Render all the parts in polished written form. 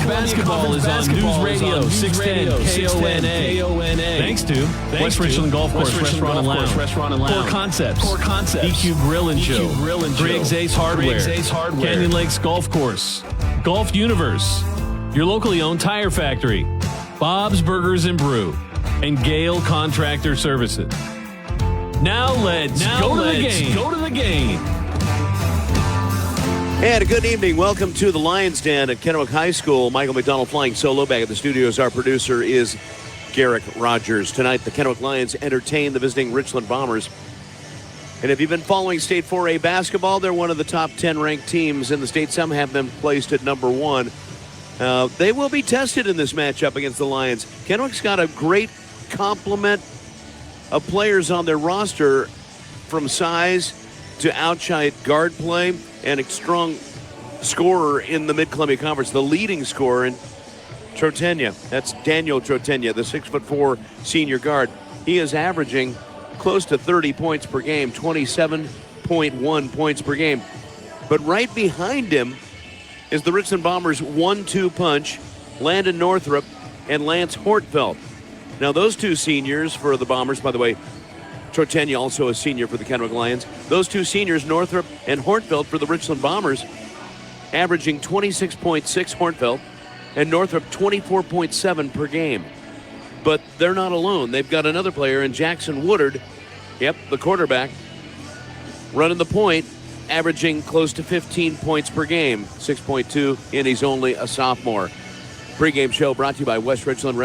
Basketball is on News Radio 610 KONA. Thanks to West Richland Golf Course Restaurant and Lounge, Core Concepts, EQ Grill and Show, Briggs Ace Hardware, Canyon Lakes Golf Course, Golf Universe, your locally owned tire factory, Bob's Burgers and Brew, and Gale Contractor Services. Now let's go to the game. And a good evening. Welcome to the Lions Den at Kennewick High School. Michael McDonald flying solo back at the studios. Our producer is Garrick Rogers. Tonight, the Kennewick Lions entertain the visiting Richland Bombers. And if you've been following State 4A basketball, they're one of the top 10 ranked teams in the state. Some have them placed at number 1. They will be tested in this matchup against the Lions. Kennewick's got a great complement of players on their roster, from size to outside guard play, and a strong scorer in the Mid-Columbia Conference, the leading scorer in Trotenia. That's Daniel Trotenia, the 6'4" senior guard. He is averaging close to 30 points per game, 27.1 points per game. But right behind him is the Richland Bombers' 1-2 punch, Landon Northrup and Lance Hortfeld. Now, those two seniors for the Bombers, by the way, Trotenia also a senior for the Kennewick Lions. Those two seniors, Northrup and Hortfeld for the Richland Bombers, averaging 26.6 Hortfeld and Northrup 24.7 per game. But they're not alone. They've got another player in Jackson Woodard, the quarterback, running the point, averaging close to 15 points per game, 6.2, and he's only a sophomore. Pre-game show brought to you by West Richland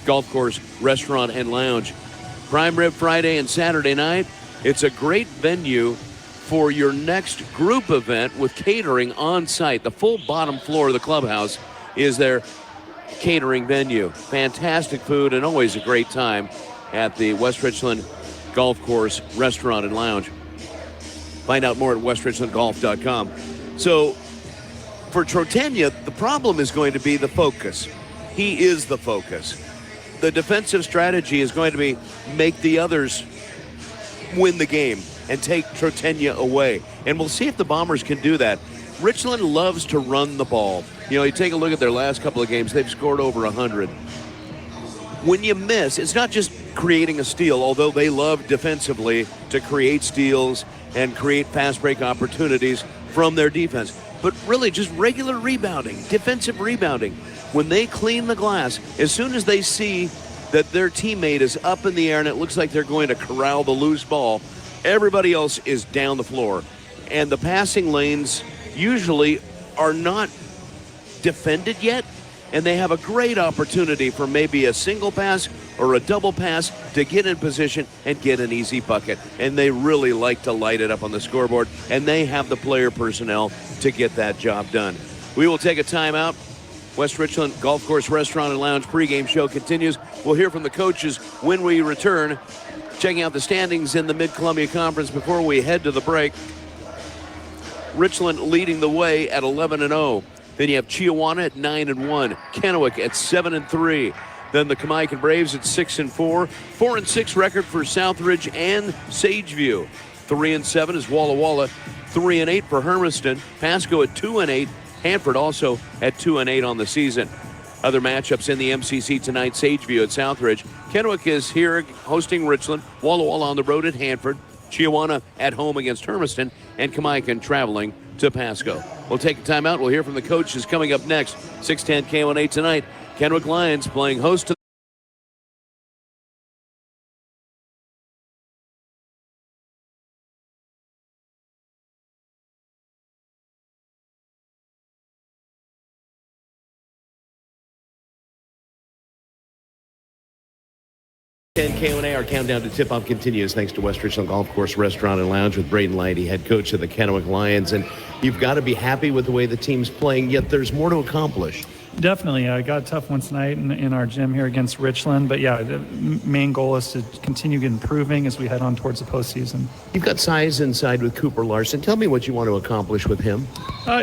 Golf Course Restaurant and Lounge. Prime Rib Friday and Saturday night. It's a great venue for your next group event with catering on site. The full bottom floor of the clubhouse is their catering venue. Fantastic food and always a great time at the West Richland Golf Course Restaurant and Lounge. Find out more at westrichlandgolf.com. So for Trotenia, the problem is going to be the focus. He is the focus. The defensive strategy is going to be make the others win the game and take Trotenia away. And we'll see if the Bombers can do that. Richland loves to run the ball. You know, you take a look at their last couple of games, they've scored over 100. When you miss, it's not just creating a steal, although they love defensively to create steals and create fast break opportunities from their defense. But really just regular rebounding, defensive rebounding. When they clean the glass, as soon as they see that their teammate is up in the air and it looks like they're going to corral the loose ball, everybody else is down the floor. And the passing lanes usually are not defended yet, and they have a great opportunity for maybe a single pass or a double pass to get in position and get an easy bucket. And they really like to light it up on the scoreboard, and they have the player personnel to get that job done. We will take a timeout. West Richland Golf Course Restaurant and Lounge pregame show continues. We'll hear from the coaches when we return. Checking out the standings in the Mid-Columbia Conference before we head to the break. Richland leading the way at 11-0. Then you have Chiawana at 9-1. Kennewick at 7-3. Then the Kamaikan Braves at 6-4. 4-6 record for Southridge and Sageview. 3-7 is Walla Walla. 3-8 for Hermiston. Pasco at 2-8. Hanford also at 2-8 on the season. Other matchups in the MCC tonight, Sageview at Southridge. Kennewick is here hosting Richland. Walla Walla on the road at Hanford. Chiawana at home against Hermiston. And Kamaikan traveling to Pasco. We'll take a timeout. We'll hear from the coaches coming up next. 610 KONA tonight. Kennewick Lions playing host to KONA. Our countdown to tip-off continues thanks to West Richland Golf Course Restaurant and Lounge with Braden Lighty, head coach of the Kennewick Lions. And you've got to be happy with the way the team's playing, yet there's more to accomplish. Definitely. I got a tough one tonight in our gym here against Richland. But, yeah, the main goal is to continue improving as we head on towards the postseason. You've got size inside with Cooper Larson. Tell me what you want to accomplish with him.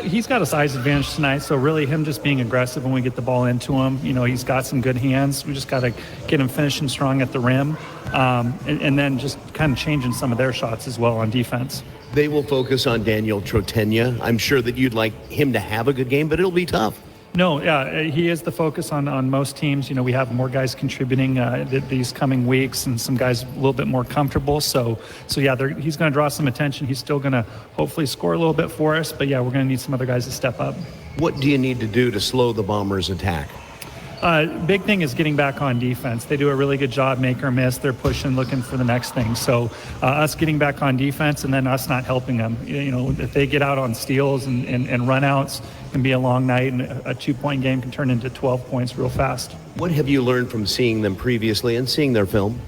He's got a size advantage tonight, so really him just being aggressive when we get the ball into him. You know, he's got some good hands. We just got to get him finishing strong at the rim, and then just kind of changing some of their shots as well on defense. They will focus on Daniel Trotenia. I'm sure that you'd like him to have a good game, but it'll be tough. No, yeah, he is the focus on most teams. We have more guys contributing these coming weeks, and some guys a little bit more comfortable. So yeah, he's going to draw some attention. He's still going to hopefully score a little bit for us, but yeah, we're going to need some other guys to step up. What do you need to do to slow the Bombers' attack? Big thing is getting back on defense. They do a really good job, make or miss. They're pushing, looking for the next thing. So us getting back on defense and then us not helping them. If they get out on steals and run outs, it can be a long night, and a 2-point game can turn into 12 points real fast. What have you learned from seeing them previously and seeing their film?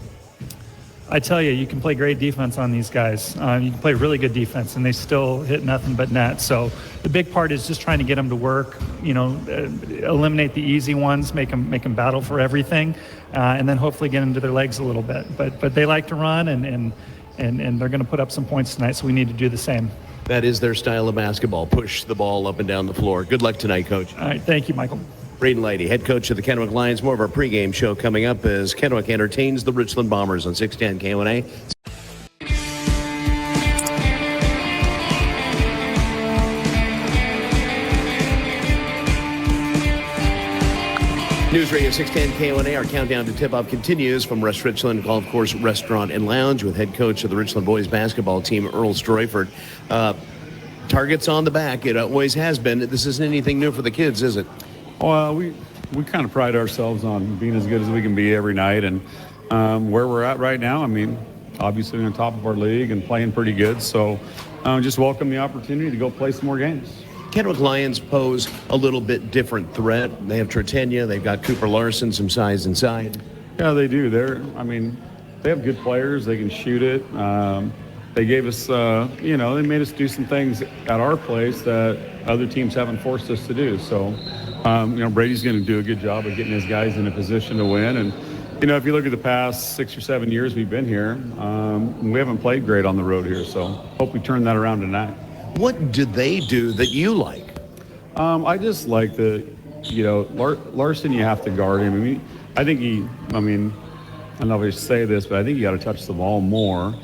I tell you, you can play great defense on these guys. You can play really good defense, and they still hit nothing but net. So the big part is just trying to get them to work, eliminate the easy ones, make them battle for everything, and then hopefully get into their legs a little bit. But they like to run, and they're going to put up some points tonight, so we need to do the same. That is their style of basketball, push the ball up and down the floor. Good luck tonight, Coach. All right, thank you, Michael. Braden Lighty, head coach of the Kennewick Lions. More of our pregame show coming up as Kennewick entertains the Richland Bombers on 610 KONA. News Radio 610 KONA. Our countdown to tip-off continues from West Richland Golf Course Restaurant and Lounge with head coach of the Richland Boys Basketball team, Earl Stroyford. Targets on the back. It always has been. This isn't anything new for the kids, is it? Well, we kind of pride ourselves on being as good as we can be every night, and where we're at right now, obviously on top of our league and playing pretty good, so just welcome the opportunity to go play some more games. Kennewick Lions pose a little bit different threat. They have Tretenya, they've got Cooper Larson, some size inside. Yeah, they do. They have good players. They can shoot it. They gave us, they made us do some things at our place that other teams haven't forced us to do. So, Brady's going to do a good job of getting his guys in a position to win. And, if you look at the past 6 or 7 years we've been here, we haven't played great on the road here. So, hope we turn that around tonight. What do they do that you like? I just like Larson, you have to guard him. I don't know if I should say this, but I think you got to touch the ball more.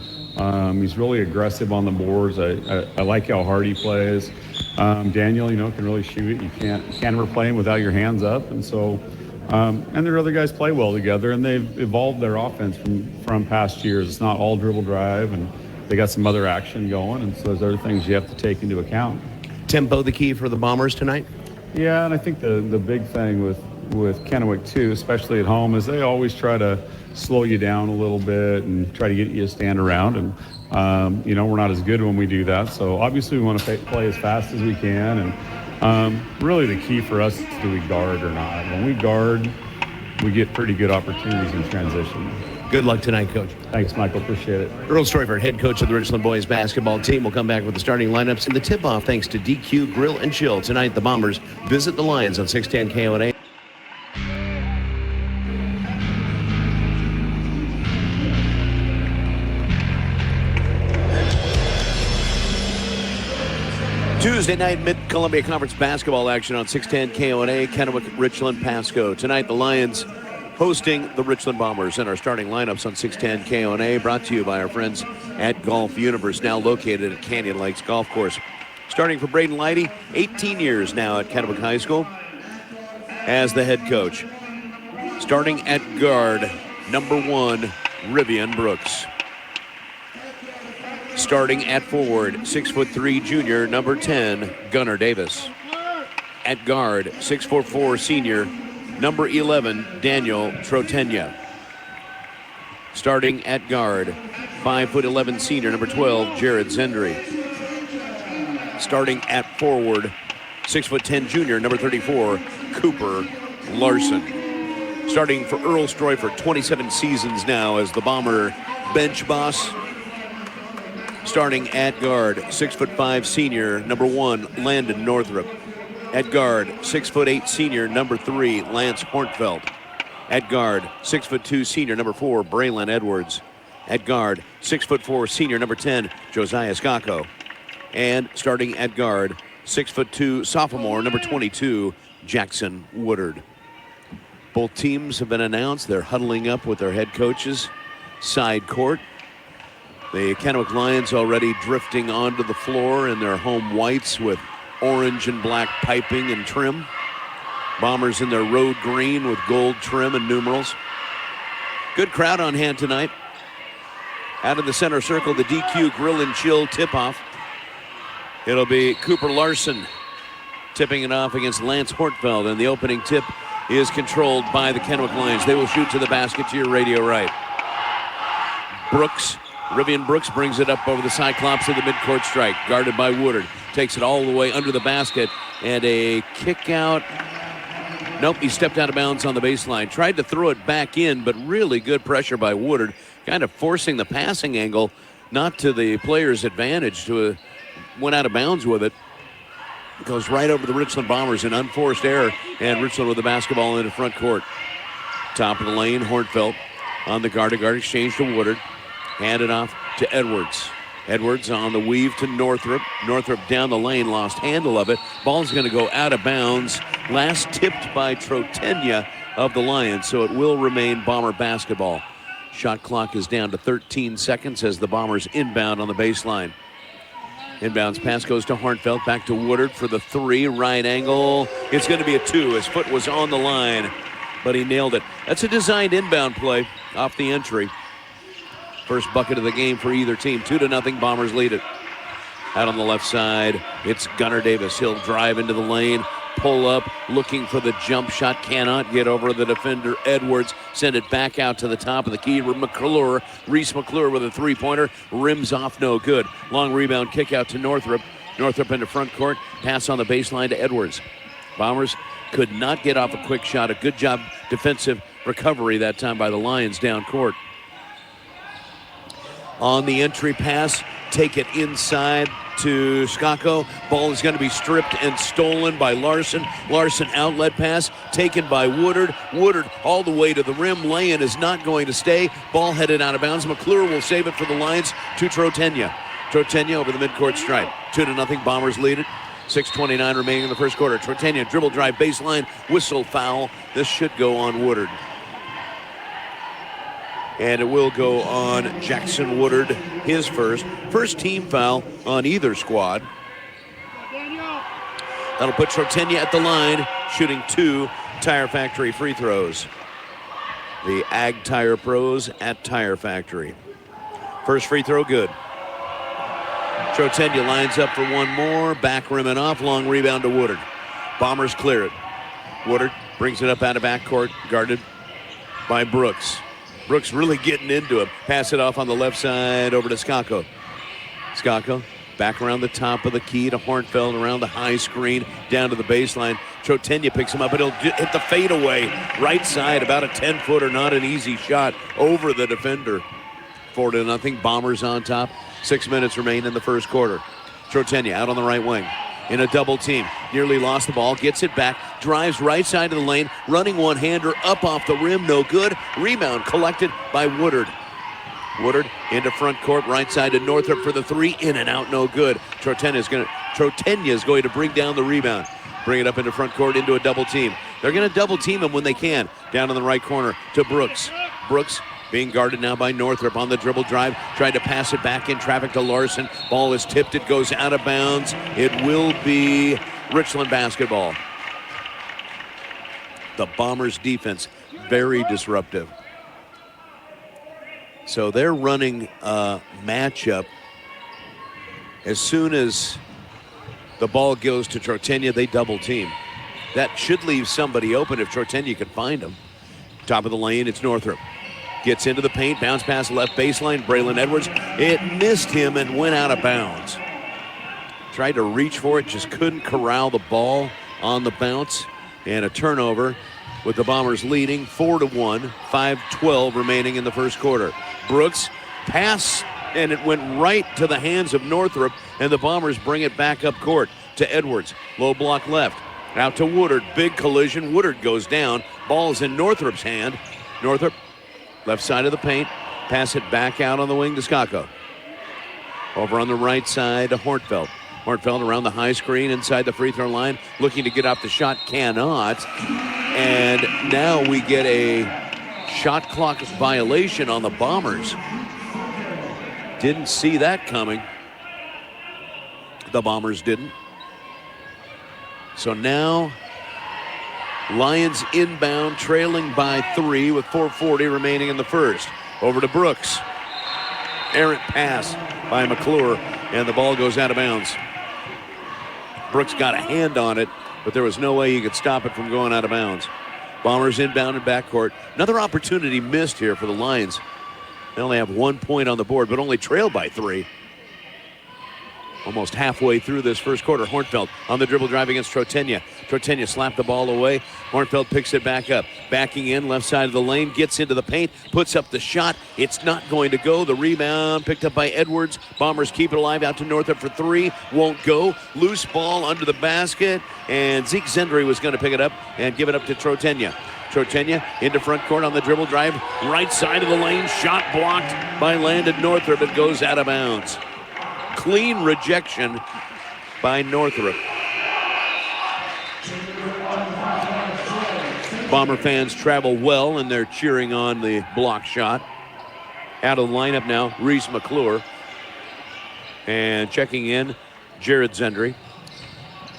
He's really aggressive on the boards. I like how hard he plays. Daniel, can really shoot it. You can't ever play him without your hands up. And so, and their other guys play well together, and they've evolved their offense from past years. It's not all dribble drive, and they got some other action going. And so there's other things you have to take into account. Tempo the key for the Bombers tonight? Yeah, and I think the big thing with Kennewick too, especially at home, is they always try to slow you down a little bit and try to get you to stand around. And, we're not as good when we do that. So obviously we want to play as fast as we can. And really the key for us is, do we guard or not? When we guard, we get pretty good opportunities in transition. Good luck tonight, Coach. Thanks, Michael. Appreciate it. Earl Stroyford, head coach of the Richland Boys Basketball team, will come back with the starting lineups and the tip-off thanks to DQ Grill and Chill. Tonight, the Bombers visit the Lions on 610 KONA. Tuesday night, Mid-Columbia Conference basketball action on 610 KONA, Kennewick, Richland, Pasco. Tonight, the Lions hosting the Richland Bombers, and our starting lineups on 610 KONA, brought to you by our friends at Golf Universe, now located at Canyon Lakes Golf Course. Starting for Braden Lighty, 18 years now at Kennewick High School as the head coach. Starting at guard, number 1, Rivian Brooks. Starting at forward, 6'3" junior, number 10, Gunnar Davis. At guard, 6'4" senior, number 11, Daniel Trotenya. Starting at guard, 5'11" senior, number 12, Jared Zendry. Starting at forward, 6'10" junior, number 34, Cooper Larson. Starting for Earl Stroyford, 27 seasons now as the Bomber bench boss. Starting at guard, 6'5" senior, number 1, Landon Northrup. At guard, 6'8" senior, number 3, Lance Hornfeld. At guard, 6'2" senior, number 4, Braylon Edwards. At guard, 6'4" senior, number 10, Josiah Skako. And starting at guard, 6'2" sophomore, number 22, Jackson Woodard. Both teams have been announced. They're huddling up with their head coaches, side court. The Kennewick Lions already drifting onto the floor in their home whites with orange and black piping and trim. Bombers in their road green with gold trim and numerals. Good crowd on hand tonight. Out in the center circle, the DQ Grill and Chill tip-off. It'll be Cooper Larson tipping it off against Lance Hortfeld, and the opening tip is controlled by the Kennewick Lions. They will shoot to the basket to your radio right. Rivian Brooks brings it up over the Cyclops of the midcourt strike, guarded by Woodard. Takes it all the way under the basket, and a kick out. Nope, he stepped out of bounds on the baseline. Tried to throw it back in, but really good pressure by Woodard, kind of forcing the passing angle, not to the player's advantage. Went out of bounds with it. Goes right over the Richland Bombers, an unforced error, and Richland with the basketball into front court. Top of the lane, Hornfeld on the guard-to-guard exchange to Woodard. Handed off to Edwards. Edwards on the weave to Northrup. Northrup down the lane, lost handle of it. Ball's going to go out of bounds. Last tipped by Trotenia of the Lions, so it will remain Bomber basketball. Shot clock is down to 13 seconds as the Bombers inbound on the baseline. Inbounds pass goes to Hornfeld, back to Woodard for the three, right angle. It's going to be a two. His foot was on the line, but he nailed it. That's a designed inbound play off the entry. First bucket of the game for either team. 2-0, Bombers lead it. Out on the left side, it's Gunnar Davis. He'll drive into the lane, pull up, looking for the jump shot. Cannot get over the defender, Edwards. Send it back out to the top of the key. Reese McClure with a three-pointer. Rims off, no good. Long rebound, kick out to Northrup. Northrup into front court. Pass on the baseline to Edwards. Bombers could not get off a quick shot. A good job defensive recovery that time by the Lions down court. On the entry pass, take it inside to Skako. Ball is going to be stripped and stolen by Larson. Larson outlet pass taken by Woodard. Woodard all the way to the rim. Lane is not going to stay. Ball headed out of bounds. McClure will save it for the Lions to Trotenia. Trotenia over the midcourt stripe. 2-0, Bombers lead it. 6:29 remaining in the first quarter. Trotenia dribble drive baseline. Whistle foul. This should go on Woodard. And it will go on Jackson Woodard, his first team foul on either squad. That'll put Trotenia at the line, shooting 2 Tire Factory free throws. The Ag Tire Pros at Tire Factory. First free throw, good. Trotenia lines up for one more, back rim and off, long rebound to Woodard. Bombers clear it. Woodard brings it up out of backcourt, guarded by Brooks. Brooks really getting into him. Pass it off on the left side over to Skako. Skako back around the top of the key to Hornfeld, around the high screen, down to the baseline. Trotenia picks him up, and he'll hit the fadeaway right side, about a 10-footer, not an easy shot, over the defender. 4-0, Bombers on top. 6 minutes remain in the first quarter. Trotenia out on the right wing in a double team. Nearly lost the ball, gets it back, drives right side of the lane, running one-hander up off the rim, no good. Rebound collected by Woodard. Woodard into front court, right side to Northrup for the three, in and out, no good. Trotenia is going to bring down the rebound. Bring it up into front court into a double team. They're going to double team him when they can. Down in the right corner to Brooks. Brooks being guarded now by Northrup on the dribble drive. Tried to pass it back in traffic to Larson. Ball is tipped. It goes out of bounds. It will be Richland basketball. The Bombers defense, very disruptive. So they're running a matchup. As soon as the ball goes to Trotenia, they double team. That should leave somebody open if Trotenia can find them. Top of the lane, it's Northrup. Gets into the paint, bounce pass left baseline, Braylon Edwards. It missed him and went out of bounds. Tried to reach for it, just couldn't corral the ball on the bounce. And a turnover with the Bombers leading 4-1, 5:12 remaining in the first quarter. Brooks pass, and it went right to the hands of Northrup, and the Bombers bring it back up court to Edwards. Low block left, out to Woodard, big collision. Woodard goes down, ball's in Northrup's hand. Northrup, left side of the paint, pass it back out on the wing to Skako. Over on the right side to Hornfeld. Hornfeld around the high screen inside the free throw line, looking to get off the shot, cannot. And now we get a shot clock violation on the Bombers. Didn't see that coming. The Bombers didn't. So now Lions inbound, trailing by 3 with 4:40 remaining in the first. Over to Brooks. Errant pass by McClure, and the ball goes out of bounds. Brooks got a hand on it, but there was no way you could stop it from going out of bounds. Bombers inbound in backcourt. Another opportunity missed here for the Lions. They only have 1 point on the board, but only trail by 3. Almost halfway through this first quarter. Hornfeld on the dribble drive against Trotenia. Trotenia slapped the ball away. Hornfeld picks it back up. Backing in, left side of the lane, gets into the paint, puts up the shot. It's not going to go. The rebound picked up by Edwards. Bombers keep it alive out to Northup for 3. Won't go. Loose ball under the basket, and Zeke Zendry was going to pick it up and give it up to Trotenia. Trotenia into front court on the dribble drive. Right side of the lane. Shot blocked by Landon Northup. It goes out of bounds. Clean rejection by Northrop. Bomber fans travel well, and they're cheering on the block shot. Out of the lineup now, Reese McClure. And checking in, Jared Zendry.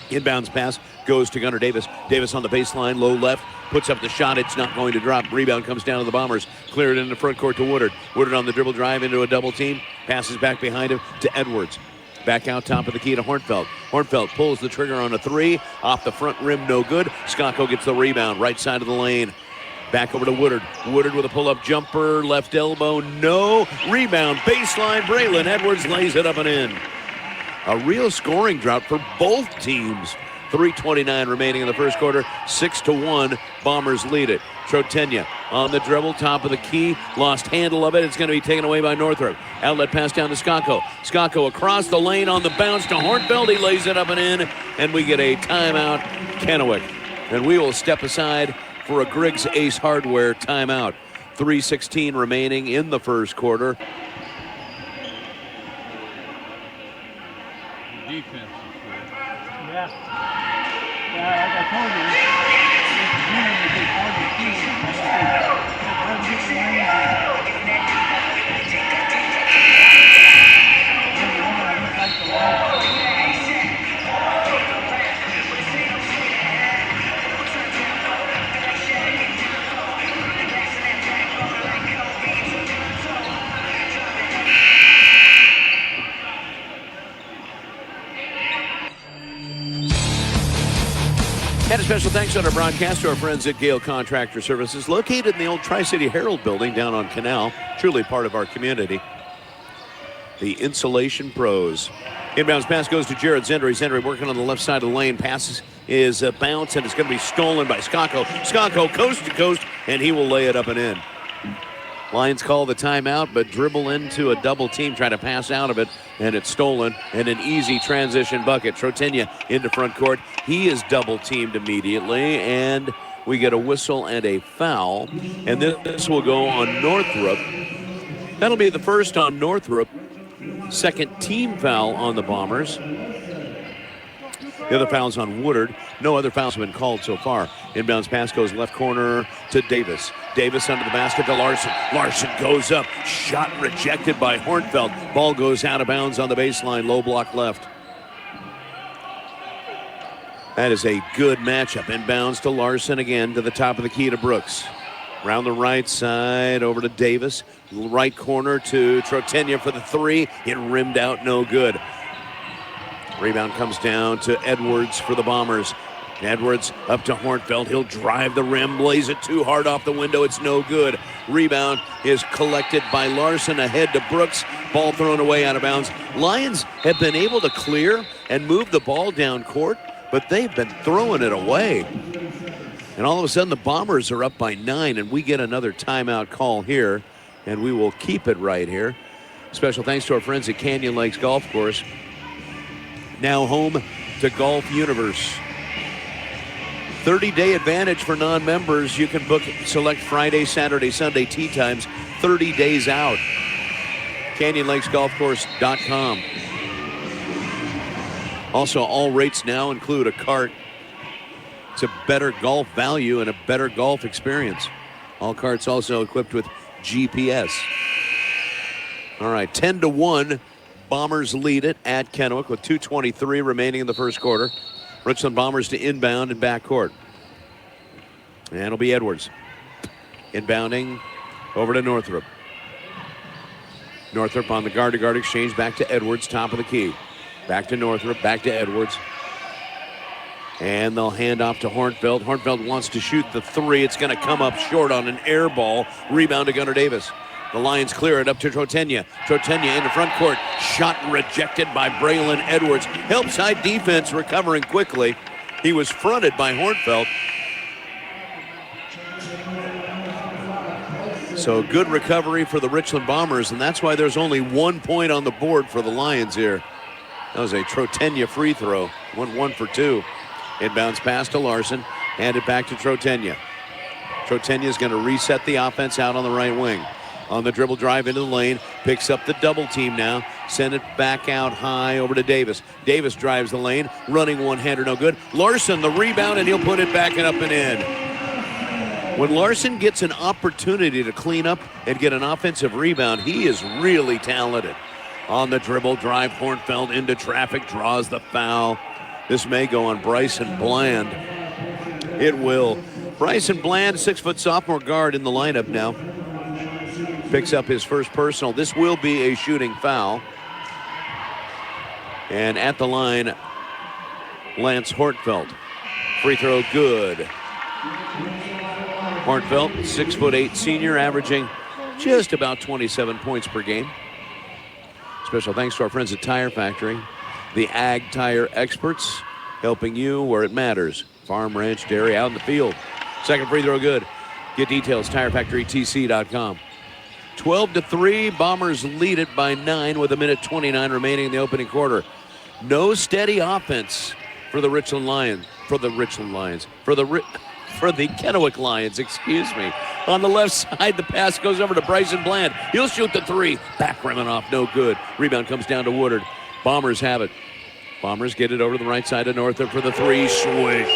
Inbounds pass goes to Gunnar Davis. Davis on the baseline, low left, puts up the shot. It's not going to drop. Rebound comes down to the Bombers. Cleared into front court to Woodard. Woodard on the dribble drive into a double team. Passes back behind him to Edwards. Back out top of the key to Hornfeld. Hornfeld pulls the trigger on a 3. Off the front rim, no good. Skako gets the rebound. Right side of the lane. Back over to Woodard. Woodard with a pull-up jumper. Left elbow, no. Rebound, baseline. Braylon Edwards lays it up and in. A real scoring drought for both teams. 3:29 remaining in the first quarter. 6-1. Bombers lead it. Trotenia on the dribble, top of the key. Lost handle of it. It's going to be taken away by Northrop. Outlet pass down to Skako. Skako across the lane on the bounce to Hornfeld. He lays it up and in. And we get a timeout, Kennewick. And we will step aside for a Griggs Ace Hardware timeout. 3:16 remaining in the first quarter. Defense. Yeah, like I told you, it's really a big part of the team. And a special thanks on our broadcast to our friends at Gale Contractor Services, located in the old Tri-City Herald building down on Canal, truly part of our community. The Insulation Pros. Inbounds pass goes to Jared Zendry. Zendry working on the left side of the lane. Passes is a bounce, and it's going to be stolen by Skako. Skako coast to coast, and he will lay it up and in. Lions call the timeout, but dribble into a double team, try to pass out of it, and it's stolen, and an easy transition bucket. Trotenia into front court. He is double teamed immediately, and we get a whistle and a foul, and this will go on Northrop. That'll be the first on Northrop. Second team foul on the Bombers. The other foul's on Woodard. No other fouls have been called so far. Inbounds pass goes left corner to Davis. Davis under the basket to Larson. Larson goes up. Shot rejected by Hornfeld. Ball goes out of bounds on the baseline. Low block left. That is a good matchup. Inbounds to Larson again to the top of the key to Brooks. Around the right side over to Davis. Right corner to Trotenia for the 3. It rimmed out, no good. Rebound comes down to Edwards for the Bombers. Edwards up to Hornfeld. He'll drive the rim, blaze it too hard off the window. It's no good. Rebound is collected by Larson ahead to Brooks. Ball thrown away out of bounds. Lions have been able to clear and move the ball down court, but they've been throwing it away. And all of a sudden the Bombers are up by 9, and we get another timeout call here, and we will keep it right here. Special thanks to our friends at Canyon Lakes Golf Course. Now home to Golf Universe. 30-day advantage for non-members. You can book select Friday, Saturday, Sunday tee times 30 days out. CanyonLakesGolfCourse.com. Also, all rates now include a cart. It's a better golf value and a better golf experience. All carts also equipped with GPS. All right, 10-1. Bombers lead it at Kennewick with 2:23 remaining in the first quarter. Richland Bombers to inbound in backcourt. And it'll be Edwards. Inbounding over to Northrup. Northrup on the guard-to-guard exchange, back to Edwards, top of the key. Back to Northrup, back to Edwards. And they'll hand off to Hornfeld. Hornfeld wants to shoot the three. It's going to come up short on an air ball. Rebound to Gunnar Davis. The Lions clear it up to Trotenia. Trotenia in the front court. Shot rejected by Braylon Edwards. Help side defense recovering quickly. He was fronted by Hornfeld. So good recovery for the Richland Bombers, and that's why there's only 1 point on the board for the Lions here. That was a Trotenia free throw. Went 1 for 2. Inbounds pass to Larson. Handed back to Trotenia. Trotenia is going to reset the offense out on the right wing. On the dribble drive into the lane. Picks up the double team now. Send it back out high over to Davis. Davis drives the lane. Running one-hander, no good. Larson the rebound, and he'll put it back and up and in. When Larson gets an opportunity to clean up and get an offensive rebound, he is really talented. On the dribble drive, Hornfeld into traffic, draws the foul. This may go on Bryson Bland. It will. Bryson Bland, 6-foot sophomore guard in the lineup now. Picks up his first personal. This will be a shooting foul. And at the line, Lance Hornfeld. Free throw good. Hornfeld, 6'8" senior, averaging just about 27 points per game. Special thanks to our friends at Tire Factory, the Ag Tire experts, helping you where it matters. Farm, ranch, dairy, out in the field. Second free throw good. Get details, TireFactoryTC.com. 12-3, Bombers lead it by 9 with 1:29 remaining in the opening quarter. No steady offense for the Richland Lions. For the Kennewick Lions, excuse me. On the left side, the pass goes over to Bryson Bland. He'll shoot the three. Back rimming off, no good. Rebound comes down to Woodard. Bombers have it. Bombers get it over to the right side of Northup for the three. Swish.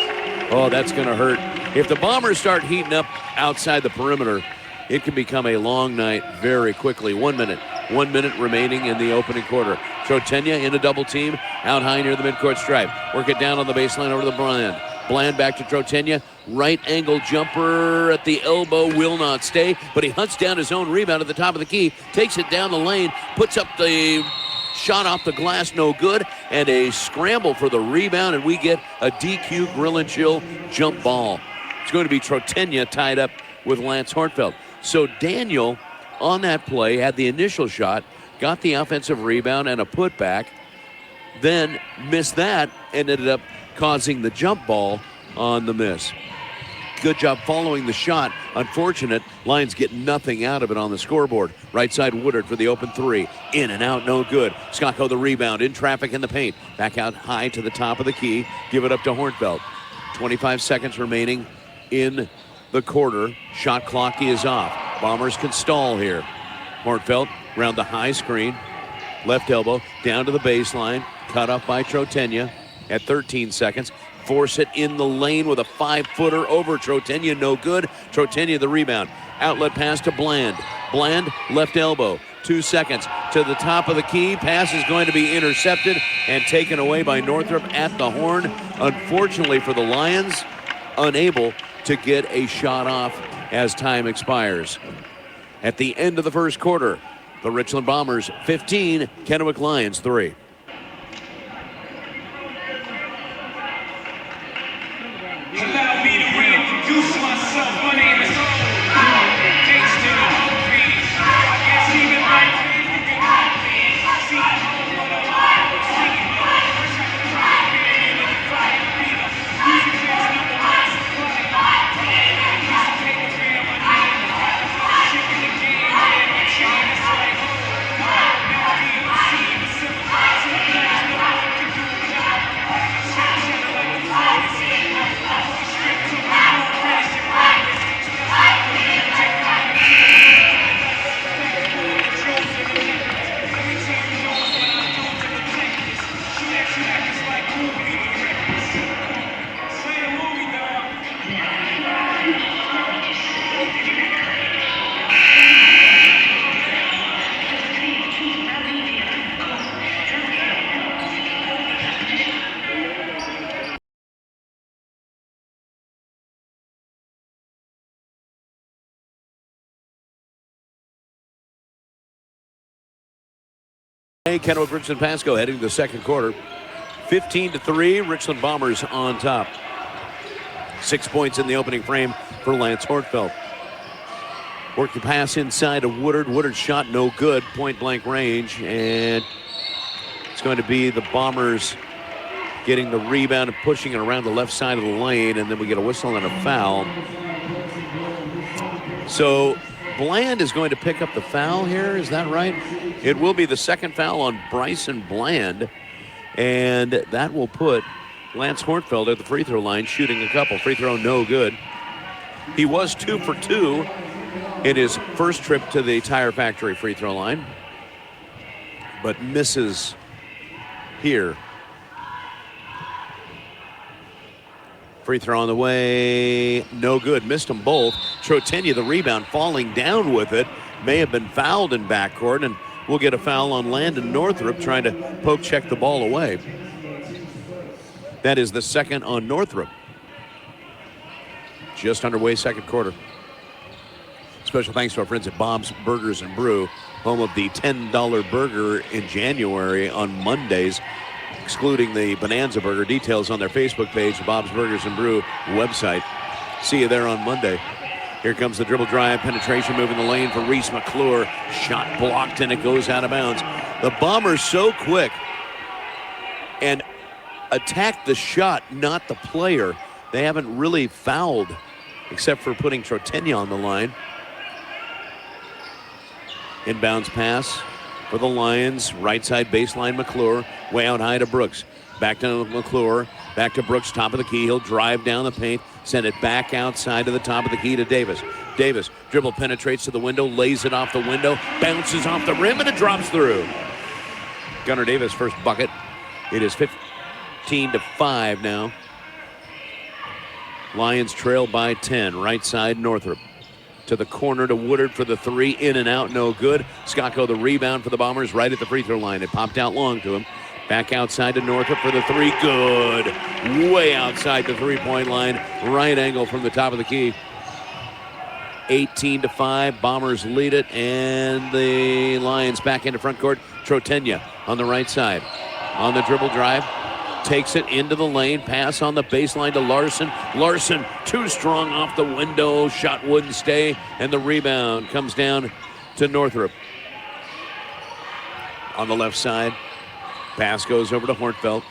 Oh, that's going to hurt. If the Bombers start heating up outside the perimeter, it can become a long night very quickly. 1 minute. 1 minute remaining in the opening quarter. Trotenia in a double team. Out high near the midcourt stripe. Work it down on the baseline over to Bland. Bland back to Trotenia. Right angle jumper at the elbow will not stay, but he hunts down his own rebound at the top of the key. Takes it down the lane. Puts up the shot off the glass, no good. And a scramble for the rebound, and we get a DQ grill and chill jump ball. It's going to be Trotenia tied up with Lance Hornfeld. So Daniel, on that play, had the initial shot, got the offensive rebound and a putback, then missed that and ended up causing the jump ball on the miss. Good job following the shot. Unfortunate, Lions get nothing out of it on the scoreboard. Right side Woodard for the open three. In and out, no good. Scotco the rebound, in traffic in the paint. Back out high to the top of the key. Give it up to Hornfeld. 25 seconds remaining in the quarter. Shot clock is off. Bombers can stall here. Hornfeld around the high screen. Left elbow down to the baseline. Cut off by Trotenia at 13 seconds. Force it in the lane with a 5-footer over Trotenia. No good. Trotenia the rebound. Outlet pass to Bland. Bland left elbow. 2 seconds to the top of the key. Pass is going to be intercepted and taken away by Northup at the horn. Unfortunately for the Lions, unable to get a shot off as time expires. At the end of the first quarter, the Richland Bombers 15, Kennewick Lions 3. Allow me to reintroduce myself. My name is Thanks to the hungry. I guess even like you can help me. See, what a lie. Singing, in the fire arena. Music is number one supply. Take a fan of my name. Chicken the game, man. My chain is like, now we see the civilized. Kennewick Richland Pasco heading to the second quarter. 15-3, Richland Bombers on top. 6 points in the opening frame for Lance Hortfeld. Worked the pass inside of Woodard. Woodard's shot no good, point blank range, and it's going to be the Bombers getting the rebound and pushing it around the left side of the lane, and then we get a whistle and a foul. So Bland is going to pick up the foul here, is that right? It will be the second foul on Bryson Bland, and that will put Lance Hortfeld at the free throw line, shooting a couple. Free throw no good. He was 2 for 2 in his first trip to the Tire Factory free throw line, but misses here. Free throw on the way, no good. Missed them both. Trotenia, the rebound, falling down with it. May have been fouled in backcourt, and we'll get a foul on Landon Northrup trying to poke check the ball away. That is the second on Northrup. Just underway, second quarter. Special thanks to our friends at Bob's Burgers and Brew, home of the $10 burger in January on Mondays, excluding the Bonanza Burger. Details on their Facebook page, the Bob's Burgers and Brew website. See you there on Monday. Here comes the dribble drive, penetration move in the lane for Reese McClure. Shot blocked and it goes out of bounds. The Bombers so quick and attack the shot, not the player. They haven't really fouled except for putting Trotenia on the line. Inbounds pass for the Lions. Right side baseline, McClure. Way out high to Brooks. Back to McClure. Back to Brooks, top of the key. He'll drive down the paint. Send it back outside to the top of the key to Davis. Davis, dribble penetrates to the window. Lays it off the window. Bounces off the rim and it drops through. Gunnar Davis first bucket. It is 15-5 now. Lions trail by 10. Right side, Northrup. To the corner to Woodard for the three. In and out, no good. Skocko the rebound for the Bombers right at the free throw line. It popped out long to him. Back outside to Northrup for the three. Good. Way outside the three-point line. Right angle from the top of the key. 18-5. Bombers lead it. And the Lions back into front court. Trotenia on the right side. On the dribble drive. Takes it into the lane. Pass on the baseline to Larson. Larson too strong off the window. Shot wouldn't stay. And the rebound comes down to Northrup. On the left side. Pass goes over to Hortfeld.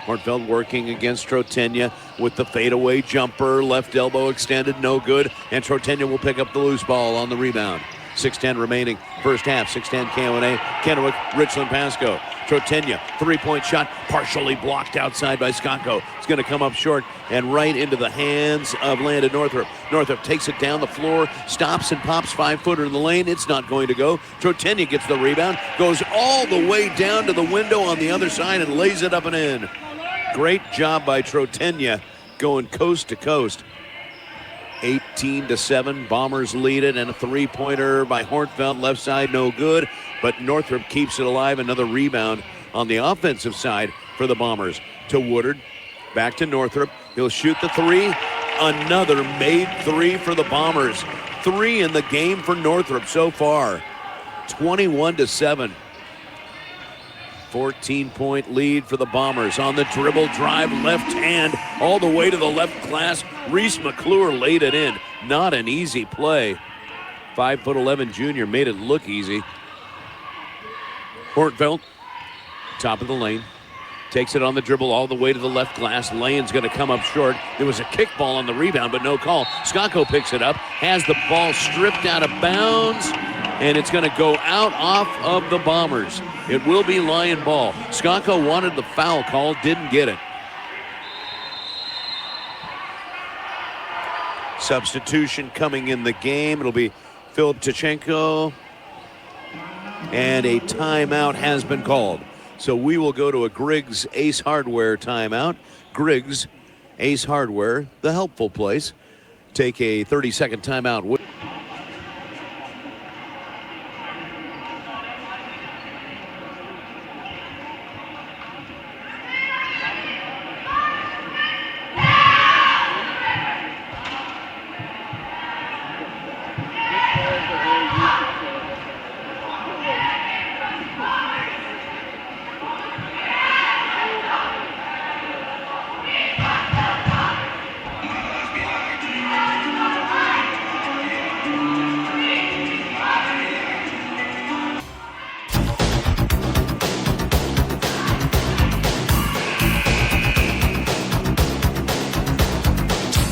Hortfeld working against Trotenia with the fadeaway jumper. Left elbow extended, no good. And Trotenia will pick up the loose ball on the rebound. 6:10 remaining, first half. 6:10 KONA, Kennewick, Richland Pasco. Trotenia, three-point shot, partially blocked outside by Skocko. It's going to come up short and right into the hands of Landon Northrup. Northrup takes it down the floor, stops and pops 5-footer in the lane. It's not going to go. Trotenia gets the rebound, goes all the way down to the window on the other side and lays it up and in. Great job by Trotenia going coast to coast. 18-7, Bombers lead it, and a three-pointer by Hortfeld, left side, no good, but Northrup keeps it alive. Another rebound on the offensive side for the Bombers. To Woodard, back to Northrup. He'll shoot the three. Another made three for the Bombers. 3 in the game for Northrup so far. 21-7. 14-point lead for the Bombers. On the dribble drive, left hand, all the way to the left glass. Reese McClure laid it in. Not an easy play. 5'11" junior made it look easy. Hortfeld, top of the lane. Takes it on the dribble all the way to the left glass. Lane's going to come up short. There was a kickball on the rebound, but no call. Skocko picks it up, has the ball stripped out of bounds, and it's going to go out off of the Bombers. It will be Lion ball. Skocko wanted the foul call, didn't get it. Substitution coming in the game. It'll be Philip Tkachenko, and a timeout has been called. So we will go to a Griggs Ace Hardware timeout. Griggs Ace Hardware, the helpful place. Take a 30-second timeout.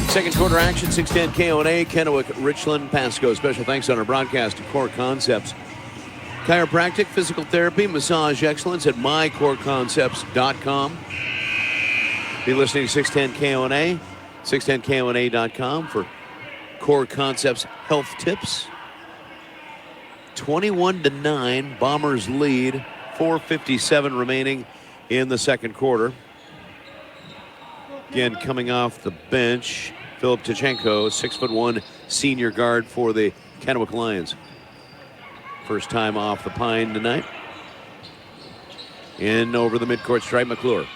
Second quarter action, 610 KONA, Kennewick, Richland, Pasco. Special thanks on our broadcast to Core Concepts. Chiropractic, physical therapy, massage excellence at mycoreconcepts.com. Be listening to 610 KONA, 610KONA.com for Core Concepts health tips. 21-9, Bombers lead, 4:57 remaining in the second quarter. Again, coming off the bench, Philip Tichenko, 6'1" senior guard for the Kennewick Lions. First time off the pine tonight. In over the midcourt stripe, McClure.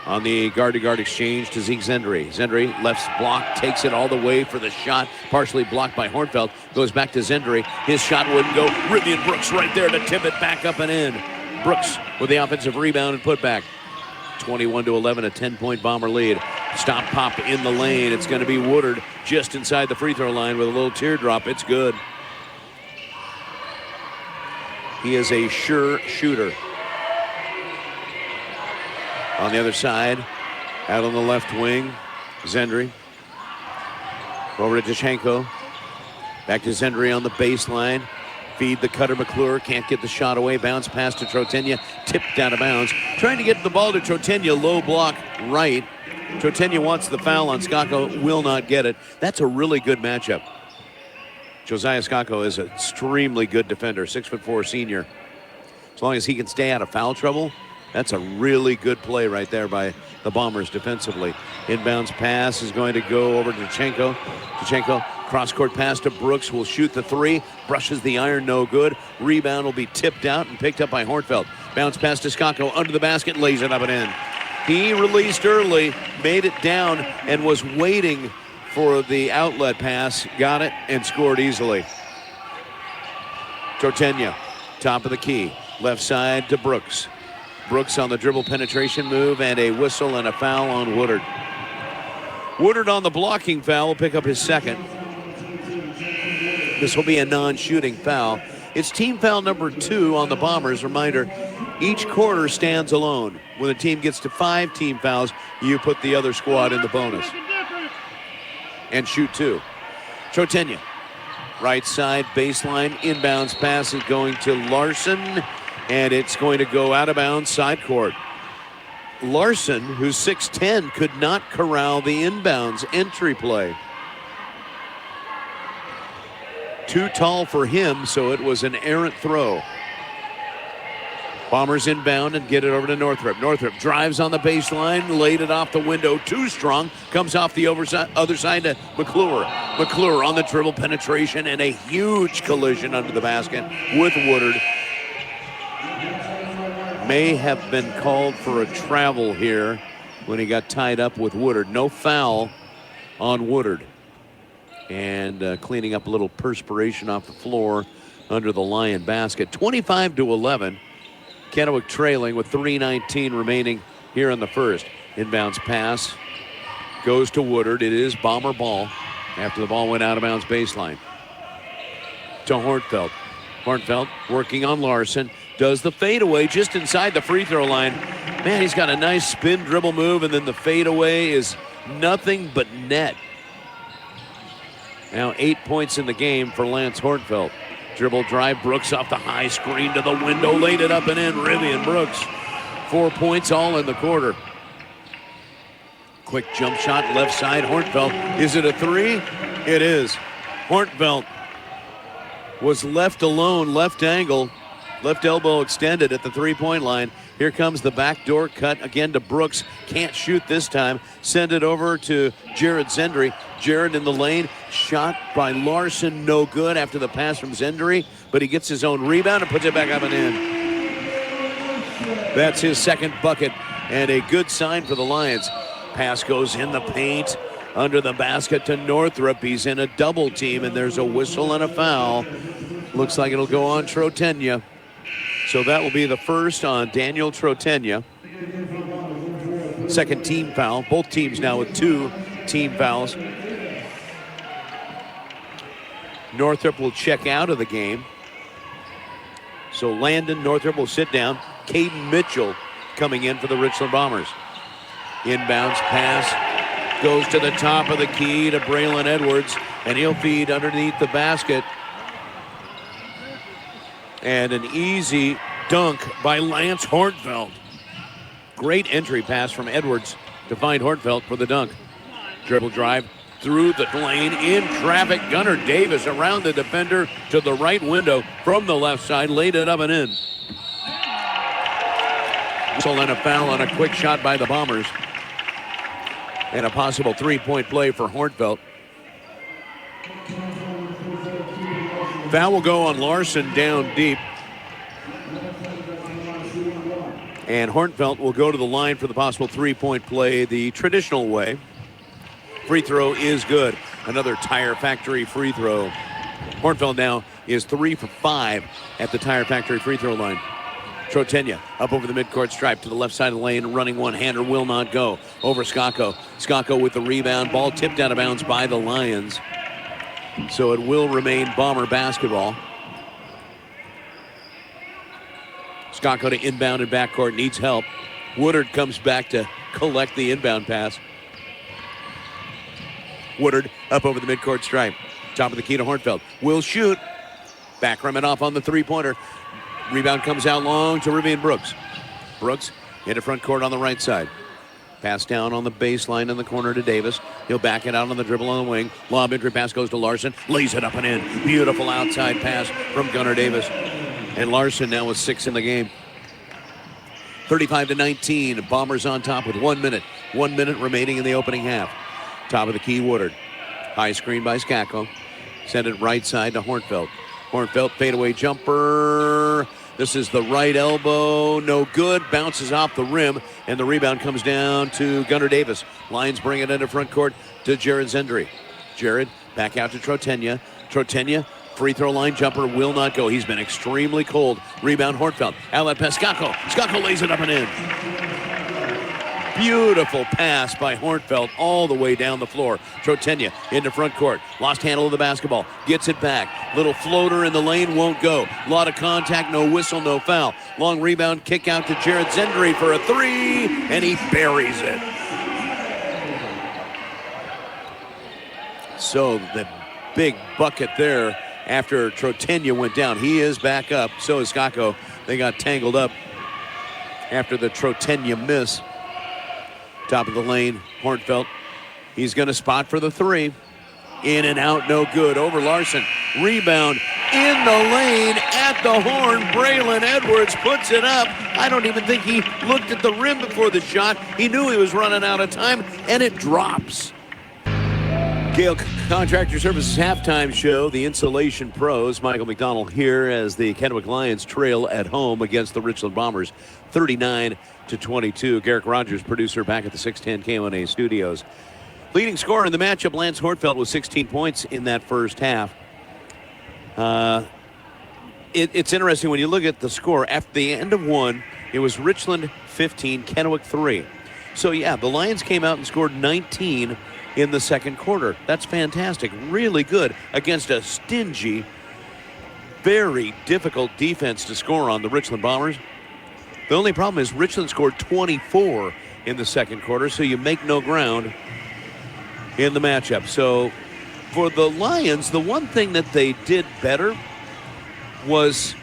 On the guard-to-guard exchange to Zeke Zendry. Zendry, left block, takes it all the way for the shot. Partially blocked by Hornfeld. Goes back to Zendry. His shot wouldn't go. Rivian Brooks right there to tip it back up and in. Brooks with the offensive rebound and putback. 21-11, a 10-point Bomber lead. Stop pop in the lane. It's going to be Woodard just inside the free throw line with a little teardrop. It's good. He is a sure shooter. On the other side, out on the left wing, Zendry. Over to Tichenko. Back to Zendry on the baseline. Feed the cutter, McClure. Can't get the shot away. Bounce pass to Trotenia. Tipped out of bounds. Trying to get the ball to Trotenia. Low block right. Trotenia wants the foul on Skako. Will not get it. That's a really good matchup. Josiah Skako is an extremely good defender. 6'4" senior. As long as he can stay out of foul trouble, that's a really good play right there by the Bombers defensively. Inbounds pass is going to go over to Tichenko. Tichenko, cross-court pass to Brooks, will shoot the three. Brushes the iron, no good. Rebound will be tipped out and picked up by Hornfeld. Bounce pass to Skako, under the basket, lays it up and in. He released early, made it down, and was waiting for the outlet pass. Got it and scored easily. Trotenia, top of the key. Left side to Brooks. Brooks on the dribble penetration move and a whistle and a foul on Woodard. Woodard on the blocking foul will pick up his second. This will be a non-shooting foul. It's team foul number 2 on the Bombers. Reminder, each quarter stands alone. When a team gets to 5 team fouls, you put the other squad in the bonus. And shoot 2. Trotenia, right side baseline, inbounds pass is going to Larson, and it's going to go out of bounds side court. Larson, who's 6'10", could not corral the inbounds entry play. Too tall for him, so it was an errant throw. Bombers inbound and get it over to Northrup. Northrup drives on the baseline, laid it off the window, too strong, comes off the other side to McClure. McClure on the dribble penetration and a huge collision under the basket with Woodard. May have been called for a travel here when he got tied up with Woodard. No foul on Woodard. And cleaning up a little perspiration off the floor under the Lion basket. 25-11. Kennewick trailing with 3:19 remaining here in the first. Inbounds pass goes to Woodard. It is Bomber ball after the ball went out of bounds baseline. To Hornfeld. Hornfeld working on Larson. Does the fadeaway just inside the free throw line. Man, he's got a nice spin dribble move, and then the fadeaway is nothing but net. Now 8 points in the game for Lance Hornfeld. Dribble drive, Brooks off the high screen to the window, laid it up and in. Rivian Brooks, 4 points all in the quarter. Quick jump shot, left side, Hornfeld. Is it a three? It is. Hornfeld was left alone, left angle, left elbow extended at the three-point line. Here comes the backdoor cut again to Brooks. Can't shoot this time. Send it over to Jared Zendry. Jared in the lane. Shot by Larson. No good after the pass from Zendry. But he gets his own rebound and puts it back up and in. That's his second bucket. And a good sign for the Lions. Pass goes in the paint. Under the basket to Northrup. He's in a double team. And there's a whistle and a foul. Looks like it'll go on Trotenia. So that will be the first on Daniel Trotenia. Second team foul. Both teams now with 2 team fouls. Northrup will check out of the game. So Landon Northrup will sit down. Caden Mitchell coming in for the Richland Bombers. Inbounds pass Goes to the top of the key to Braylon Edwards, and he'll feed underneath the basket. And an easy dunk by Lance Hornfeld. Great entry pass from Edwards to find Hornfeld for the dunk. Dribble drive through the lane, in traffic. Gunnar Davis around the defender to the right window from the left side, laid it up and in. Whistle and a foul on a quick shot by the Bombers. And a possible three-point play for Hornfeld. Foul will go on Larson down deep. And Hornfeld will go to the line for the possible three-point play the traditional way. Free throw is good. Another Tire Factory free throw. Hornfeld now is 3 for 5 at the Tire Factory free throw line. Trotenia up over the midcourt stripe to the left side of the lane. Running one-hander will not go. Over Skako. Skako with the rebound. Ball tipped out of bounds by the Lions. So it will remain Bomber basketball. Skako to inbound in backcourt, needs help. Woodard comes back to collect the inbound pass. Woodard up over the midcourt stripe. Top of the key to Hornfeld. Will shoot. Back rim it off on the three-pointer. Rebound comes out long to Rivian Brooks. Brooks into front court on the right side. Pass down on the baseline in the corner to Davis. He'll back it out on the dribble on the wing. Lob entry pass goes to Larson. Lays it up and in. Beautiful outside pass from Gunnar Davis. And Larson now with 6 in the game. 35-19. Bombers on top with 1 minute. 1 minute remaining in the opening half. Top of the key, Woodard. High screen by Skako. Send it right side to Hornfeld. Hornfeld fadeaway jumper. This is the right elbow. No good. Bounces off the rim. And the rebound comes down to Gunnar Davis. Lions bring it into front court to Jared Zendry. Jared back out to Trotenia. Trotenia, free throw line jumper will not go. He's been extremely cold. Rebound Hornfeld. Outlet pass Skako. Skako lays it up and in. Beautiful pass by Hornfeld all the way down the floor. Trotenia into front court. Lost handle of the basketball. Gets it back. Little floater in the lane won't go. A lot of contact, no whistle, no foul. Long rebound, kick out to Jared Zendry for a three, and he buries it. So the big bucket there after Trotenia went down. He is back up. So is Skako. They got tangled up after the Trotenia miss. Top of the lane, Hornfeld. He's going to spot for the three. In and out, no good. Over Larson. Rebound in the lane at the horn. Braylon Edwards puts it up. I don't even think he looked at the rim before the shot. He knew he was running out of time, and it drops. Gale Contractor Services halftime show, the Insulation Pros. Michael McDonald here as the Kennewick Lions trail at home against the Richland Bombers, 39-22. Garrick Rogers, producer, back at the 610 KONA studios. Leading scorer in the matchup, Lance Hornfeld, with 16 points in that first half. It's interesting when you look at the score. After the end of one, it was Richland 15, Kennewick 3. So, yeah, the Lions came out and scored 19 in the second quarter. That's fantastic. Really good against a stingy, very difficult defense to score on, the Richland Bombers. The only problem is Richland scored 24 in the second quarter, so you make no ground in the matchup. So for the Lions, the one thing that they did better was